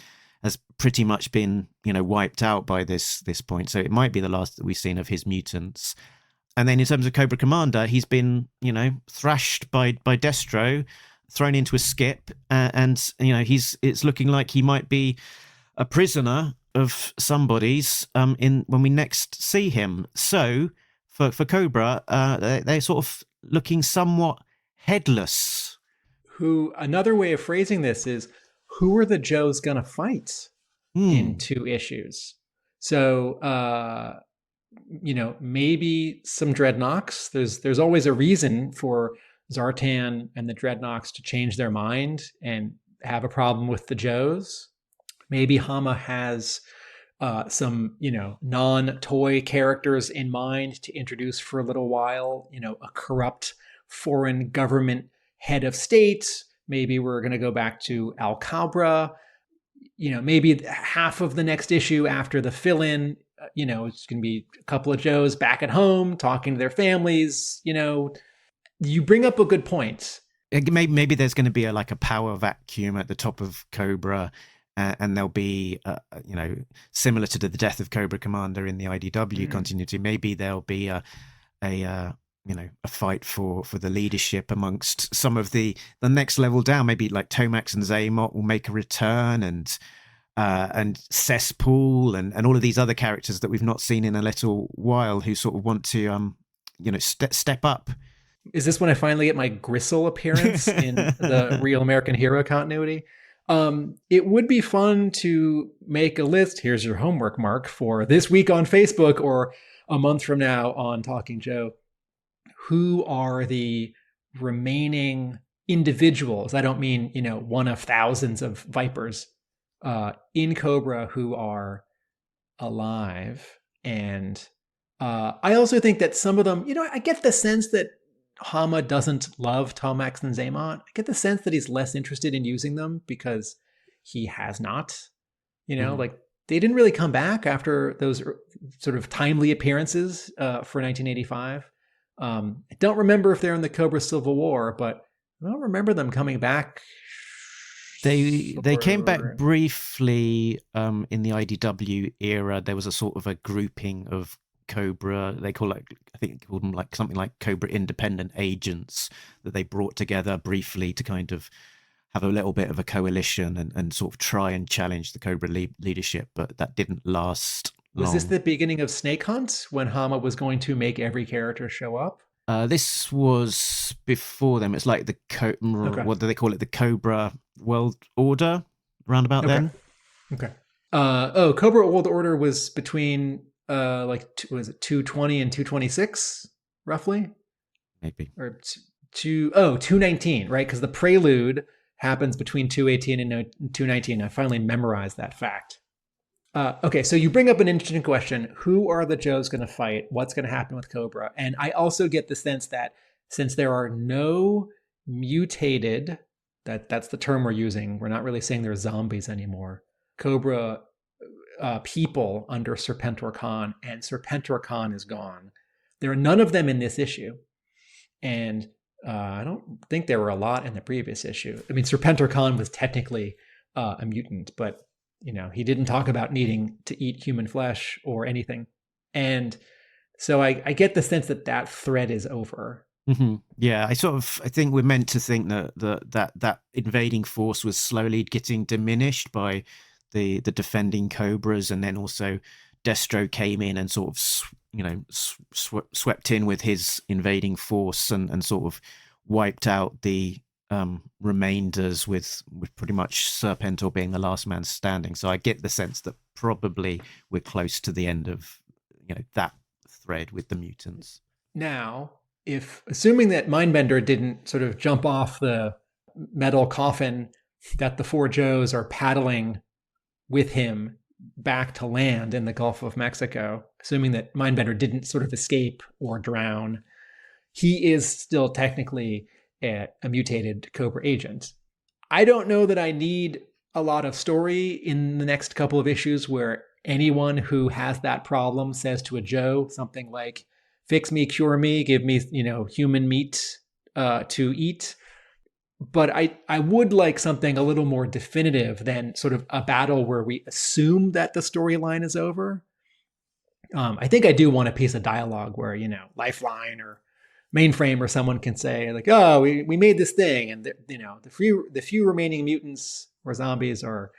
has pretty much been, wiped out by this point. So it might be the last that we've seen of his mutants. And then in terms of Cobra Commander, he's been, thrashed by Destro, thrown into a skip, and it's looking like he might be a prisoner of somebody's when we next see him. So for Cobra, they're sort of looking somewhat headless. Another way of phrasing this is, who are the Joes gonna fight in 2 issues? So, maybe some Dreadnoks. There's always a reason for Zartan and the Dreadnoks to change their mind and have a problem with the Joes. Maybe Hama has some, non-toy characters in mind to introduce for a little while, a corrupt foreign government head of state. Maybe we're going to go back to Alcabra. Maybe half of the next issue after the fill-in, it's going to be a couple of Joes back at home talking to their families. You bring up a good point. Maybe there's going to be a power vacuum at the top of Cobra, and there'll be, similar to the death of Cobra Commander in the IDW continuity. Maybe there'll be a fight for the leadership amongst some of the next level down. Maybe like Tomax and Zaymot will make a return, and Cesspool and all of these other characters that we've not seen in a little while, who sort of want to step up. Is this when I finally get my Gristle appearance in the Real American Hero continuity? It would be fun to make a list. Here's your homework, Mark, for this week on Facebook or a month from now on Talking Joe. Who are the remaining individuals? I don't mean, one of thousands of Vipers in Cobra who are alive. And I also think that some of them, I get the sense that Hama doesn't love Tomax and Zaymot. I get the sense that he's less interested in using them because he has not, like they didn't really come back after those sort of timely appearances for 1985. I don't remember if they're in the Cobra Civil War, but I don't remember them coming back. They came back briefly in the IDW era. There was a sort of a grouping of Cobra. I think they called them something like Cobra Independent Agents that they brought together briefly to kind of have a little bit of a coalition and sort of try and challenge the Cobra leadership, but that didn't last long. Was this the beginning of Snake Hunt when Hama was going to make every character show up? This was before them. It's like what do they call it? The Cobra World Order, roundabout then. Okay. Cobra World Order was between was it 220 and 226 roughly? Maybe. Or 219, right? Because the prelude happens between 218 and 219. I finally memorized that fact. Okay, so you bring up an interesting question. Who are the Joes going to fight? What's going to happen with Cobra? And I also get the sense that since there are no mutated, that's the term we're using. We're not really saying they're zombies anymore. Cobra people under Serpentor Khan, and Serpentor Khan is gone. There are none of them in this issue. And I don't think there were a lot in the previous issue. I mean, Serpentor Khan was technically a mutant, but he didn't talk about needing to eat human flesh or anything. And so I get the sense that thread is over. Mm-hmm. Yeah, I think we're meant to think that invading force was slowly getting diminished by the defending Cobras, and then also Destro came in and sort of swept in with his invading force and sort of wiped out the remainders with pretty much Serpentor being the last man standing. So I get the sense that probably we're close to the end of that thread with the mutants. Now, if assuming that Mindbender didn't sort of jump off the metal coffin that the 4 Joes are paddling with him back to land in the Gulf of Mexico, assuming that Mindbender didn't sort of escape or drown, he is still technically a mutated Cobra agent. I don't know that I need a lot of story in the next couple of issues where anyone who has that problem says to a Joe something like, fix me, cure me, give me, human meat to eat. But I would like something a little more definitive than sort of a battle where we assume that the storyline is over. I think I do want a piece of dialogue where, Lifeline or Mainframe or someone can say like, oh, we made this thing, and the few remaining mutants or zombies are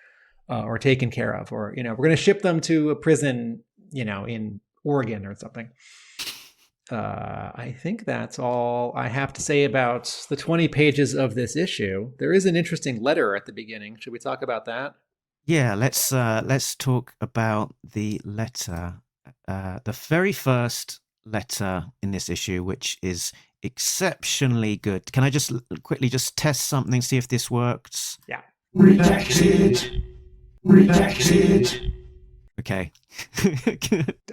taken care of, or we're going to ship them to a prison, in Oregon or something. I think that's all I have to say about the 20 pages of this issue. There is an interesting letter at the beginning. Should we talk about that? Yeah, let's talk about the letter. The very first letter in this issue, which is exceptionally good. Can I just quickly just test something, see if this works? Yeah. Redacted. Okay.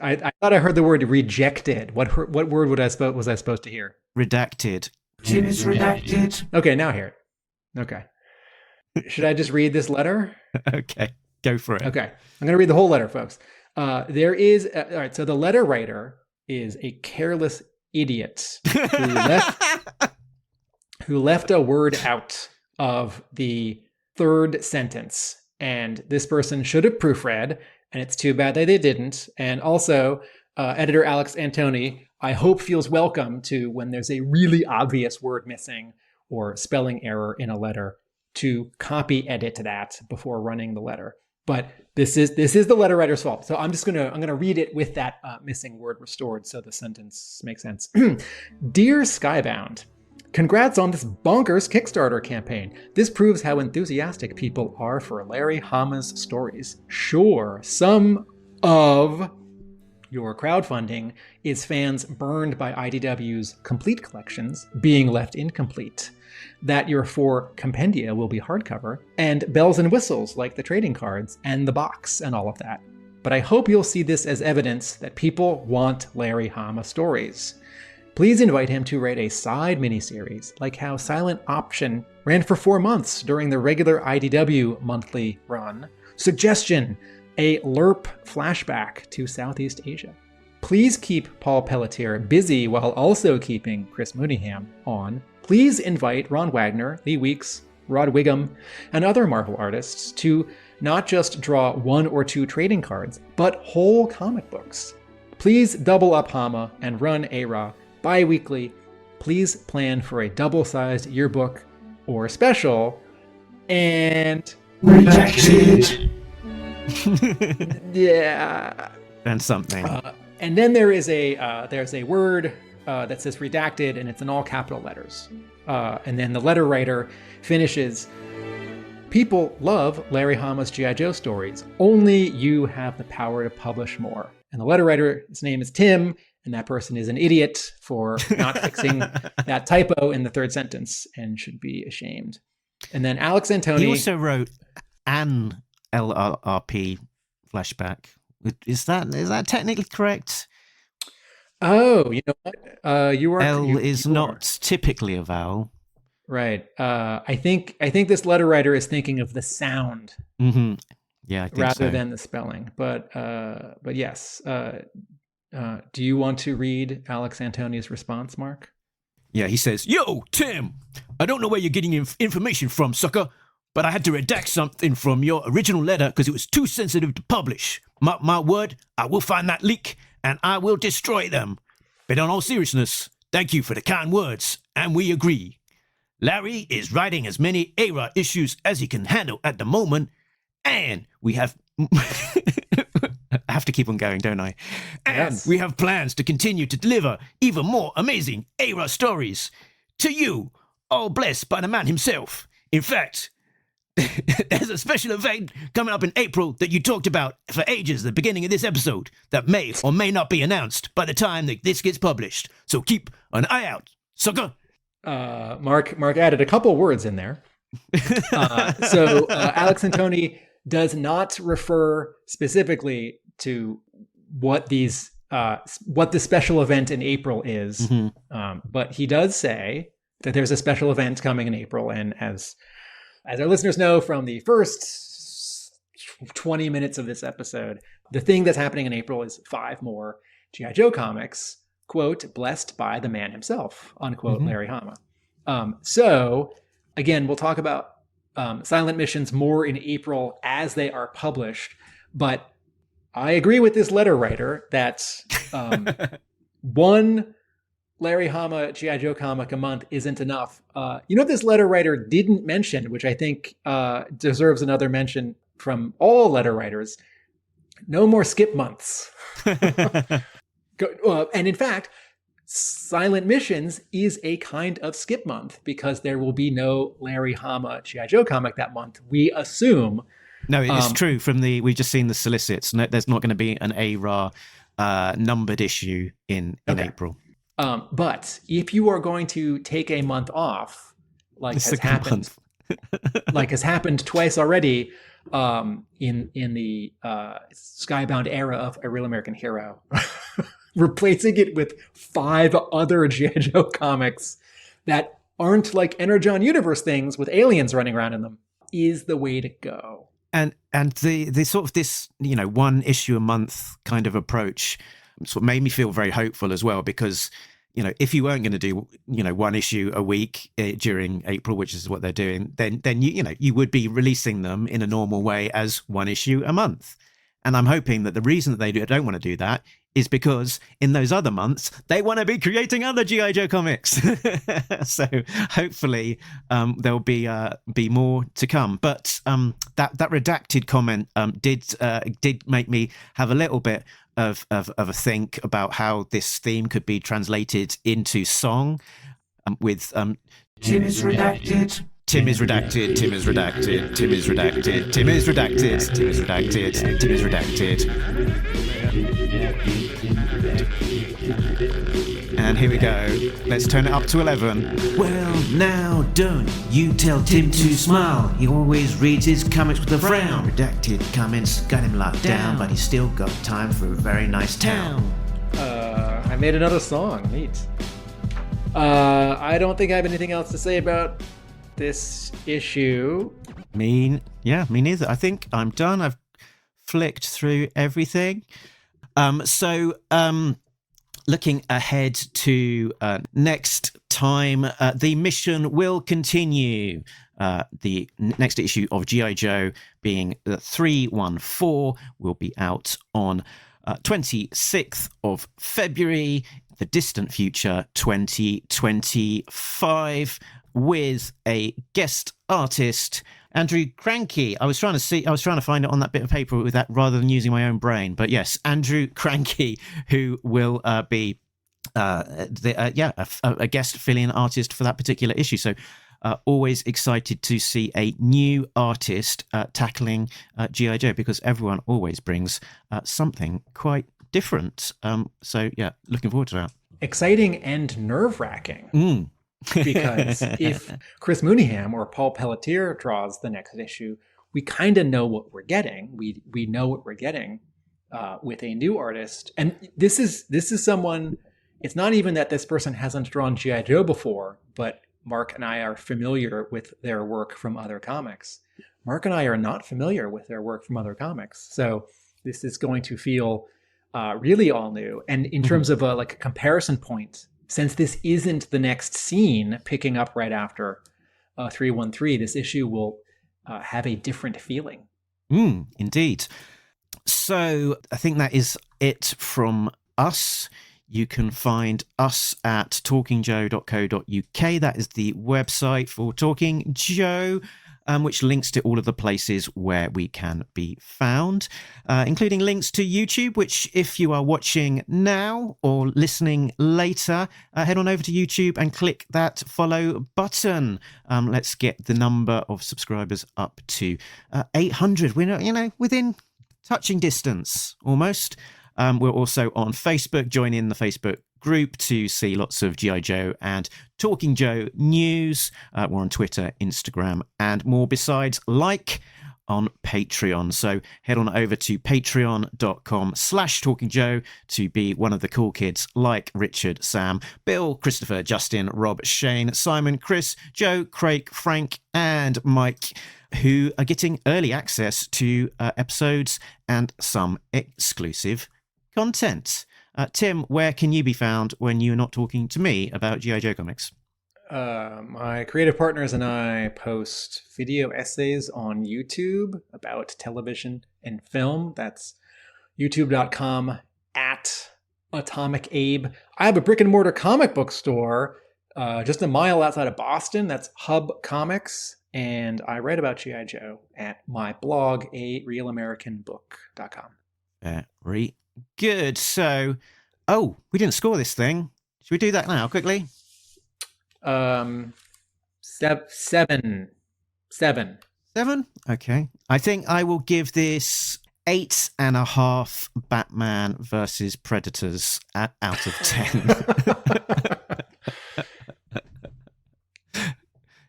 I thought I heard the word rejected. What word was I supposed to hear? Redacted. Jim is redacted. Okay, now I hear it. Okay. Should I just read this letter? Okay, go for it. Okay. I'm going to read the whole letter, folks. There is, all right, so the letter writer is a careless idiot who left a word out of the third sentence. And this person should have proofread, and it's too bad that they didn't. And also, editor Alex Antone, I hope feels welcome to when there's a really obvious word missing or spelling error in a letter to copy edit that before running the letter. But this is the letter writer's fault. So I'm gonna read it with that missing word restored so the sentence makes sense. Dear Skybound, congrats on this bonkers Kickstarter campaign. This proves how enthusiastic people are for Larry Hama's stories. Sure, some of your crowdfunding is fans burned by IDW's complete collections being left incomplete. That your 4 compendia will be hardcover, and bells and whistles like the trading cards and the box and all of that. But I hope you'll see this as evidence that people want Larry Hama stories. Please invite him to write a side miniseries, like how Silent Option ran for 4 months during the regular IDW monthly run. Suggestion, a LERP flashback to Southeast Asia. Please keep Paul Pelletier busy while also keeping Chris Mooneyham on. Please invite Ron Wagner, Lee Weeks, Rod Wiggum, and other Marvel artists to not just draw 1 or 2 trading cards, but whole comic books. Please double up Hama and run ARAH bi-weekly. Please plan for a double-sized yearbook or special. And Redacted. yeah. And something. And then there's a word that says redacted, and it's in all capital letters. And then the letter writer finishes, people love Larry Hama's G.I. Joe stories. Only you have the power to publish more. And the letter writer, his name is Tim, and that person is an idiot for not fixing that typo in the third sentence and should be ashamed. And then Alex Antone. He also wrote an LRP flashback. Is that technically correct? Oh, you know what? You are. L is not typically a vowel. Right. I think this letter writer is thinking of the sound. Mm-hmm. Yeah, I think rather so. than the spelling. But yes. Do you want to read Alex Antone's response, Mark? Yeah, he says, "Yo, Tim, I don't know where you're getting information from, sucker, but I had to redact something from your original letter because it was too sensitive to publish. My word, I will find that leak and I will destroy them. But in all seriousness, thank you for the kind words, and we agree. Larry is writing as many ARAH issues as he can handle at the moment, and we have..." I have to keep on going, don't I? "And Yes. we have plans to continue to deliver even more amazing ARAH stories to you, all blessed by the man himself. In fact, there's a special event coming up in April that you talked about for ages at the beginning of this episode that may or may not be announced by the time that this gets published. So keep an eye out, sucker." Mark added a couple words in there. So Alex Antone does not refer specifically to what the special event in April is, but he does say that there's a special event coming in April, and as our listeners know from the first 20 minutes of this episode, the thing that's happening in April is 5 more G.I. Joe comics, quote, blessed by the man himself, unquote, Larry Hama. So, again, we'll talk about silent missions more in April as they are published, but I agree with this letter writer that one Larry Hama G.I. Joe comic a month isn't enough. You know what this letter writer didn't mention, which I think deserves another mention from all letter writers? No more skip months. And in fact, Silent Missions is a kind of skip month because there will be no Larry Hama G.I. Joe comic that month. We assume. No, it's true. We've just seen the solicits. No, there's not going to be an ARAH numbered issue in April. But if you are going to take a month off, like has happened, like has happened twice already, in the Skybound era of A Real American Hero, replacing it with 5 other G.I. Joe comics that aren't like Energon Universe things with aliens running around in them is the way to go. And the sort of this, one issue a month kind of approach sort of made me feel very hopeful as well, because, if you weren't going to do, one issue a week during April, which is what they're doing, then you would be releasing them in a normal way as one issue a month. And I'm hoping that the reason that they don't want to do that is because in those other months, they want to be creating other G.I. Joe comics. So hopefully there'll be more to come. But that redacted comment did make me have a little bit of a think about how this theme could be translated into song with Tim is redacted. Tim is redacted, Tim is redacted, Tim is redacted, Tim is redacted, Tim is redacted, Tim is redacted. And here we go. Let's turn it up to 11. Well, now don't you tell Tim to smile. He always reads his comics with a frown. Redacted comments got him locked down, but he's still got time for a very nice town. I made another song. Neat. I don't think I have anything else to say about this issue. Me neither. I think I'm done. I've flicked through everything. Looking ahead to next time, the mission will continue. The next issue of G.I. Joe, being 314, will be out on 26th of February, the distant future, 2025, with a guest artist, Andrew Cranky. I was trying to find it on that bit of paper with that rather than using my own brain. But yes, Andrew Cranky, who will be a guest fill-in artist for that particular issue. So always excited to see a new artist tackling G.I. Joe, because everyone always brings something quite different. So yeah, looking forward to that. Exciting and nerve-wracking. Because if Chris Mooneyham or Paul Pelletier draws the next issue, we kind of know what we're getting. We know what we're getting with a new artist. And this is someone, it's not even that this person hasn't drawn G.I. Joe before, but Mark and I are familiar with their work from other comics. Mark and I are not familiar with their work from other comics. So this is going to feel really all new. And in terms of a comparison point, since this isn't the next scene picking up right after 313, this issue will have a different feeling. Indeed. So I think that is it from us. You can find us at talkingjoe.co.uk. That is the website for Talking Joe, which links to all of the places where we can be found, including links to YouTube, which if you are watching now or listening later, head on over to YouTube and click that follow button. Let's get the number of subscribers up to 800. We're, within touching distance almost. We're also on Facebook. Join in the Facebook group to see lots of G.I. Joe and Talking Joe news. We're on Twitter, Instagram, and more besides, on Patreon. So head on over to patreon.com/talkingjoe to be one of the cool kids like Richard, Sam, Bill, Christopher, Justin, Rob, Shane, Simon, Chris, Joe, Craig, Frank, and Mike, who are getting early access to episodes and some exclusive content. Tim, where can you be found when you're not talking to me about G.I. Joe comics? My creative partners and I post video essays on YouTube about television and film. That's youtube.com/AtomicAbe. I have a brick and mortar comic book store just a mile outside of Boston. That's Hub Comics. And I write about G.I. Joe at my blog, arealamericanbook.com. Very good. So, we didn't score this thing. Should we do that now, quickly? 7. 7? Okay. I think I will give this 8.5 Batman versus Predators out of 10.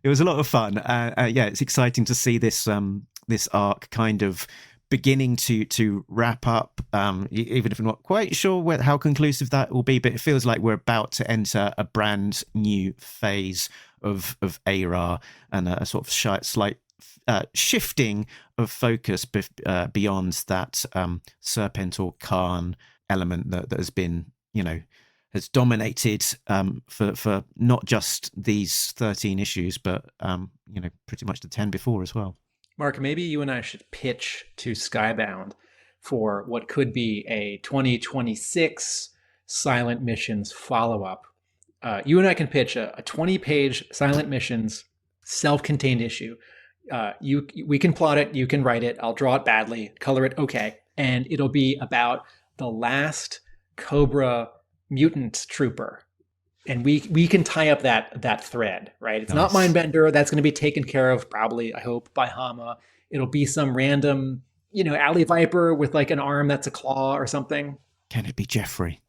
It was a lot of fun. Yeah, it's exciting to see this this arc kind of beginning to wrap up, even if I'm not quite sure how conclusive that will be, but it feels like we're about to enter a brand new phase of ARAH and a sort of slight shifting of focus beyond that Serpentor Khan element that has been, has dominated for not just these 13 issues, but pretty much the 10 before as well. Mark, maybe you and I should pitch to Skybound for what could be a 2026 Silent Missions follow-up. You and I can pitch a 20-page Silent Missions self-contained issue. We can plot it, you can write it, I'll draw it badly, color it okay, and it'll be about the last Cobra mutant trooper. And we can tie up that thread, right? It's not Mindbender. That's going to be taken care of, probably, I hope, by Hama. It'll be some random, alley viper with like an arm that's a claw or something. Can it be Jeffrey?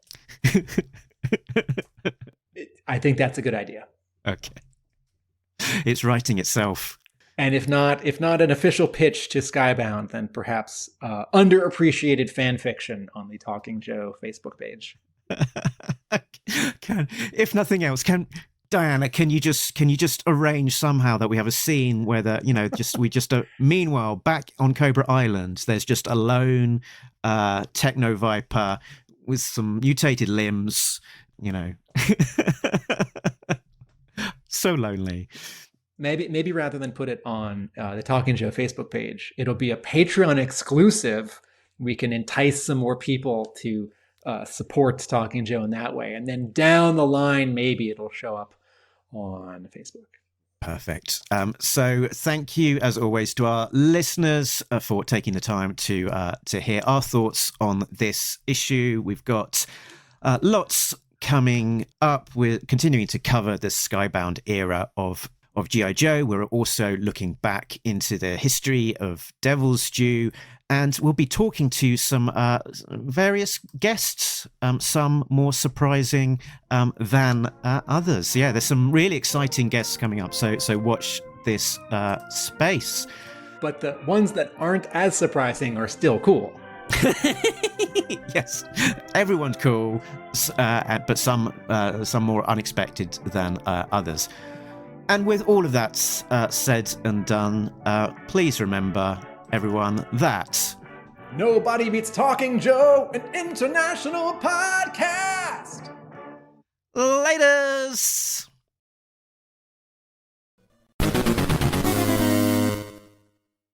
I think that's a good idea. Okay. It's writing itself. And if not an official pitch to Skybound, then perhaps underappreciated fan fiction on the Talking Joe Facebook page. If nothing else, Diana, can you just arrange somehow that we have a scene where meanwhile back on Cobra Island, there's just a lone techno viper with some mutated limbs, so lonely. Maybe rather than put it on the Talking Joe Facebook page, it'll be a Patreon exclusive. We can entice some more people to support Talking Joe in that way. And then down the line, maybe it'll show up on Facebook. Perfect. So thank you, as always, to our listeners for taking the time to hear our thoughts on this issue. We've got lots coming up. We're continuing to cover the Skybound era of G.I. Joe. We're also looking back into the history of Devil's Due, and we'll be talking to some various guests, some more surprising than others. Yeah, there's some really exciting guests coming up, so watch this space. But the ones that aren't as surprising are still cool. Yes, everyone's cool, but some more unexpected than others. And with all of that said and done, please remember, everyone, that Nobody Beats Talking Joe, an international podcast. Laters!